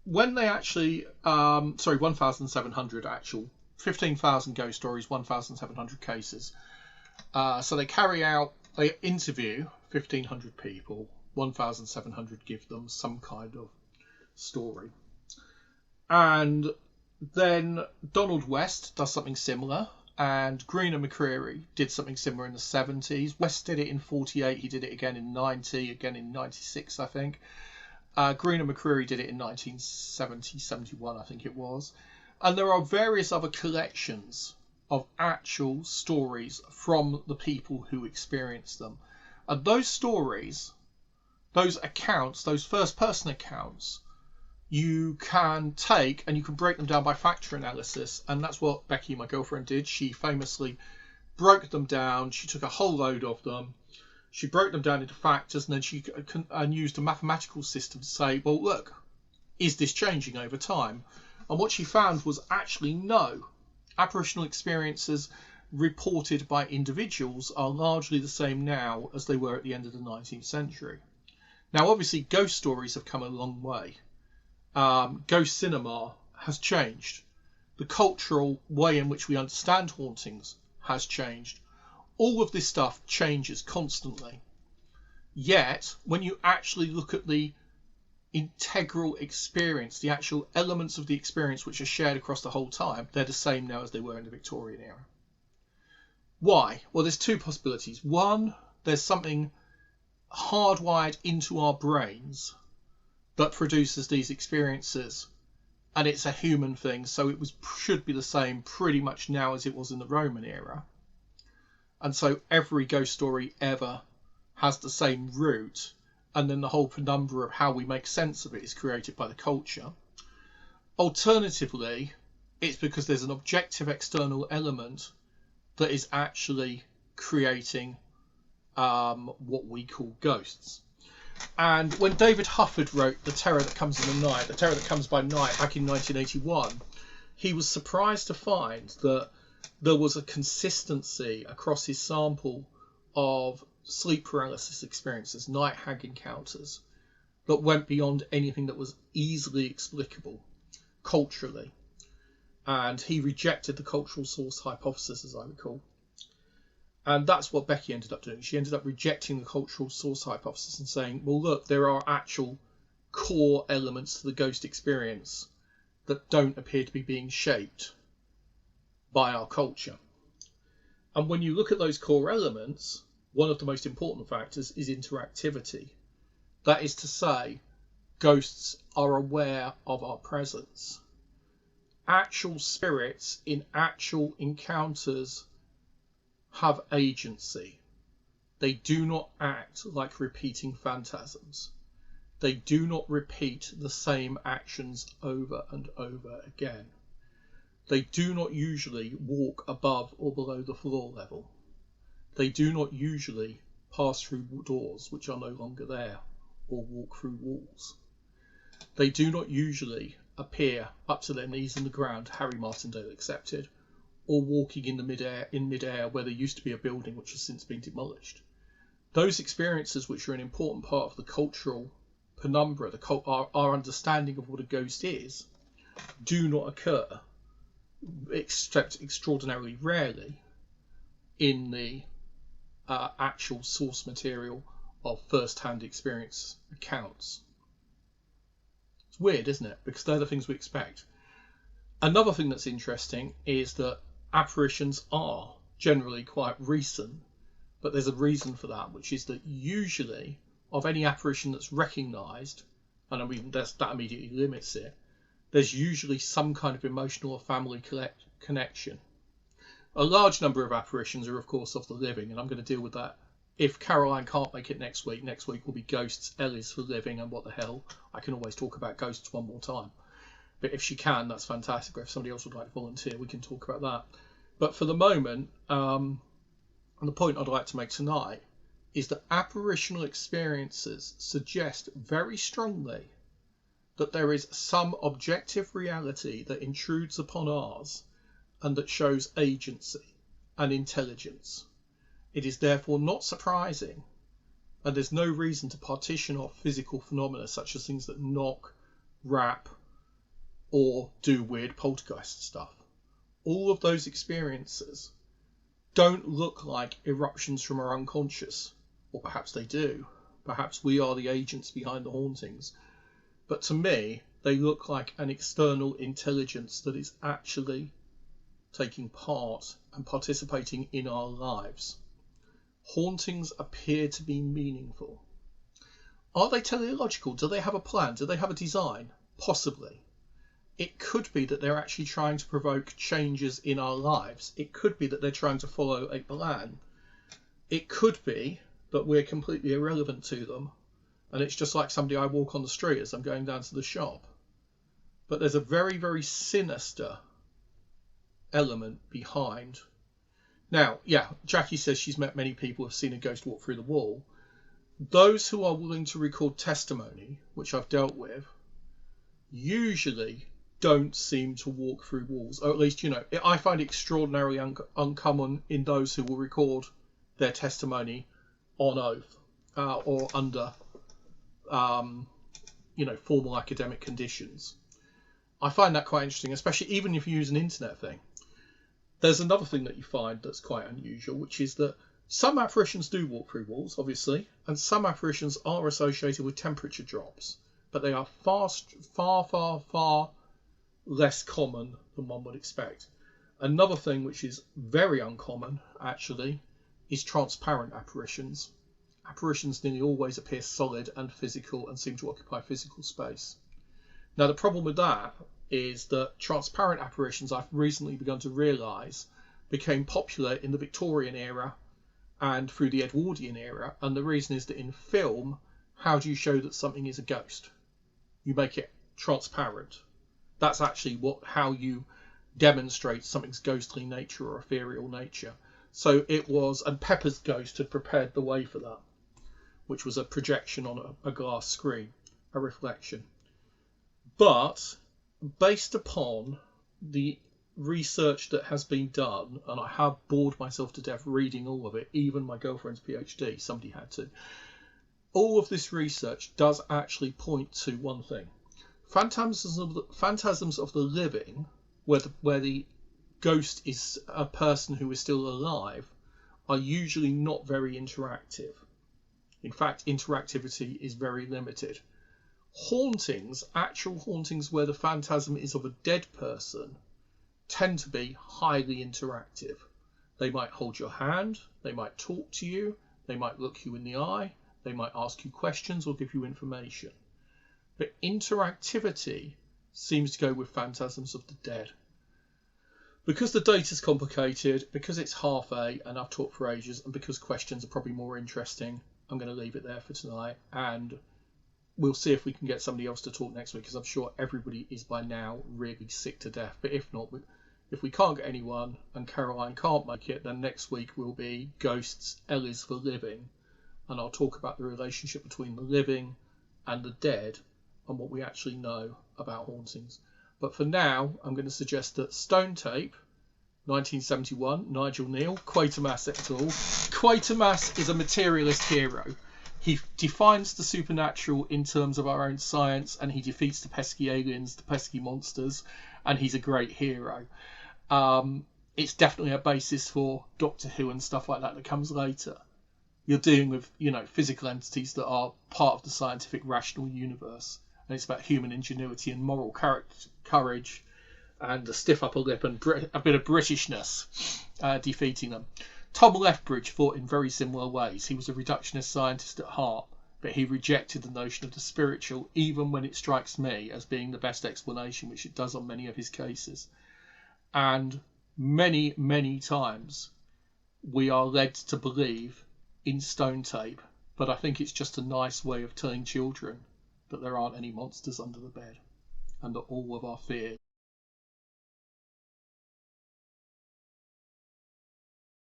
when they actually 1,700 actual 15,000 ghost stories, 1,700 cases. So they interview 1,500 people, 1,700 give them some kind of story. And then Donald West does something similar, and Green and McCreary did something similar in the 70s. West did it in 48, he did it again in 90, again in 96, I think. Green and McCreary did it in 1970, 71, I think it was. And there are various other collections of actual stories from the people who experienced them. And those stories, those accounts, those first-person accounts, you can take and you can break them down by factor analysis. And that's what Becky, my girlfriend, did. She famously broke them down. She took a whole load of them. She broke them down into factors, and then she used a mathematical system to say, well, look, is this changing over time? And what she found was actually no. Apparitional experiences reported by individuals are largely the same now as they were at the end of the 19th century. Now, obviously, ghost stories have come a long way. Ghost cinema has changed. The cultural way in which we understand hauntings has changed. All of this stuff changes constantly. Yet, when you actually look at the integral experience, the actual elements of the experience which are shared across the whole time, they're the same now as they were in the Victorian era. Why? Well, there's two possibilities. One, there's something hardwired into our brains that produces these experiences, and it's a human thing, so it should be the same pretty much now as it was in the Roman era. And so every ghost story ever has the same root, and then the whole penumbra of how we make sense of it is created by the culture. Alternatively, it's because there's an objective external element that is actually creating what we call ghosts. And when David Hufford wrote The Terror That Comes in the Night, The Terror That Comes by Night, back in 1981, he was surprised to find that there was a consistency across his sample of sleep paralysis experiences, night hag encounters, that went beyond anything that was easily explicable culturally. And he rejected the cultural source hypothesis, as I recall. And that's what Becky ended up doing. She ended up rejecting the cultural source hypothesis and saying, well, look, there are actual core elements to the ghost experience that don't appear to be being shaped by our culture. And when you look at those core elements, one of the most important factors is interactivity. That is to say, ghosts are aware of our presence. Actual spirits in actual encounters have agency. They do not act like repeating phantasms. They do not repeat the same actions over and over again. They do not usually walk above or below the floor level. They do not usually pass through doors which are no longer there or walk through walls. They do not usually appear up to their knees in the ground, Harry Martindale accepted, or walking in mid-air where there used to be a building which has since been demolished. Those experiences, which are an important part of the cultural penumbra, our understanding of what a ghost is, do not occur, except extraordinarily rarely, in the actual source material of first-hand experience accounts. It's weird, isn't it? Because they're the things we expect. Another thing that's interesting is that apparitions are generally quite recent, but there's a reason for that, which is that usually of any apparition that's recognised, and I mean that immediately limits it, there's usually some kind of emotional or family connection. A large number of apparitions are, of course, of the living, and I'm going to deal with that. If Caroline can't make it next week will be ghosts, Ellie's for living, and what the hell. I can always talk about ghosts one more time. But if she can, that's fantastic. Or if somebody else would like to volunteer, we can talk about that. But for the moment, the point I'd like to make tonight is that apparitional experiences suggest very strongly that there is some objective reality that intrudes upon ours and that shows agency and intelligence. It is therefore not surprising, and there's no reason to partition off physical phenomena such as things that knock, rap, or do weird poltergeist stuff. All of those experiences don't look like eruptions from our unconscious, or perhaps they do. Perhaps we are the agents behind the hauntings. But to me, they look like an external intelligence that is actually taking part and participating in our lives. Hauntings appear to be meaningful. Are they teleological? Do they have a plan? Do they have a design? Possibly. It could be that they're actually trying to provoke changes in our lives. It could be that they're trying to follow a plan. It could be that we're completely irrelevant to them, and it's just like somebody I walk on the street as I'm going down to the shop. But there's a very, very sinister element behind. Now, yeah, Jackie says she's met many people who have seen a ghost walk through the wall. Those who are willing to record testimony, which I've dealt with, usually don't seem to walk through walls, or at least, I find it extraordinarily uncommon in those who will record their testimony on oath or under formal academic conditions. I find that quite interesting, especially even if you use an internet thing. There's another thing that you find that's quite unusual, which is that some apparitions do walk through walls, obviously, and some apparitions are associated with temperature drops, but they are far less common than one would expect. Another thing which is very uncommon, actually, is transparent apparitions. Apparitions nearly always appear solid and physical and seem to occupy physical space. Now, the problem with that is that transparent apparitions, I've recently begun to realise, became popular in the Victorian era and through the Edwardian era. And the reason is that in film, how do you show that something is a ghost? You make it transparent. That's actually how you demonstrate something's ghostly nature or ethereal nature. So it was, and Pepper's ghost had prepared the way for that, which was a projection on a glass screen, a reflection. But based upon the research that has been done, and I have bored myself to death reading all of it, even my girlfriend's PhD, somebody had to, all of this research does actually point to one thing. Phantasms of the living, where the ghost is a person who is still alive, are usually not very interactive. In fact, interactivity is very limited. Hauntings, actual hauntings where the phantasm is of a dead person, tend to be highly interactive. They might hold your hand, they might talk to you, they might look you in the eye, they might ask you questions or give you information. But interactivity seems to go with phantasms of the dead. Because the data's complicated, because it's half A and I've talked for ages, and because questions are probably more interesting, I'm going to leave it there for tonight, and we'll see if we can get somebody else to talk next week, because I'm sure everybody is by now really sick to death. But if not, if we can't get anyone and Caroline can't make it, then next week will be Ghosts, Ellie's for Living, and I'll talk about the relationship between the living and the dead and what we actually know about hauntings. But for now, I'm going to suggest that Stone Tape, 1971, Nigel Neal, Quatermass et al. Quatermass is a materialist hero. He defines the supernatural in terms of our own science, and he defeats the pesky aliens, the pesky monsters, and he's a great hero. It's definitely a basis for Doctor Who and stuff like that comes later. You're dealing with, physical entities that are part of the scientific rational universe. And it's about human ingenuity and moral courage and a stiff upper lip and a bit of Britishness defeating them. Tom Lethbridge thought in very similar ways. He was a reductionist scientist at heart, but he rejected the notion of the spiritual, even when it strikes me as being the best explanation, which it does on many of his cases. And many, many times we are led to believe in stone tape, but I think it's just a nice way of telling children that there aren't any monsters under the bed and that all of our fears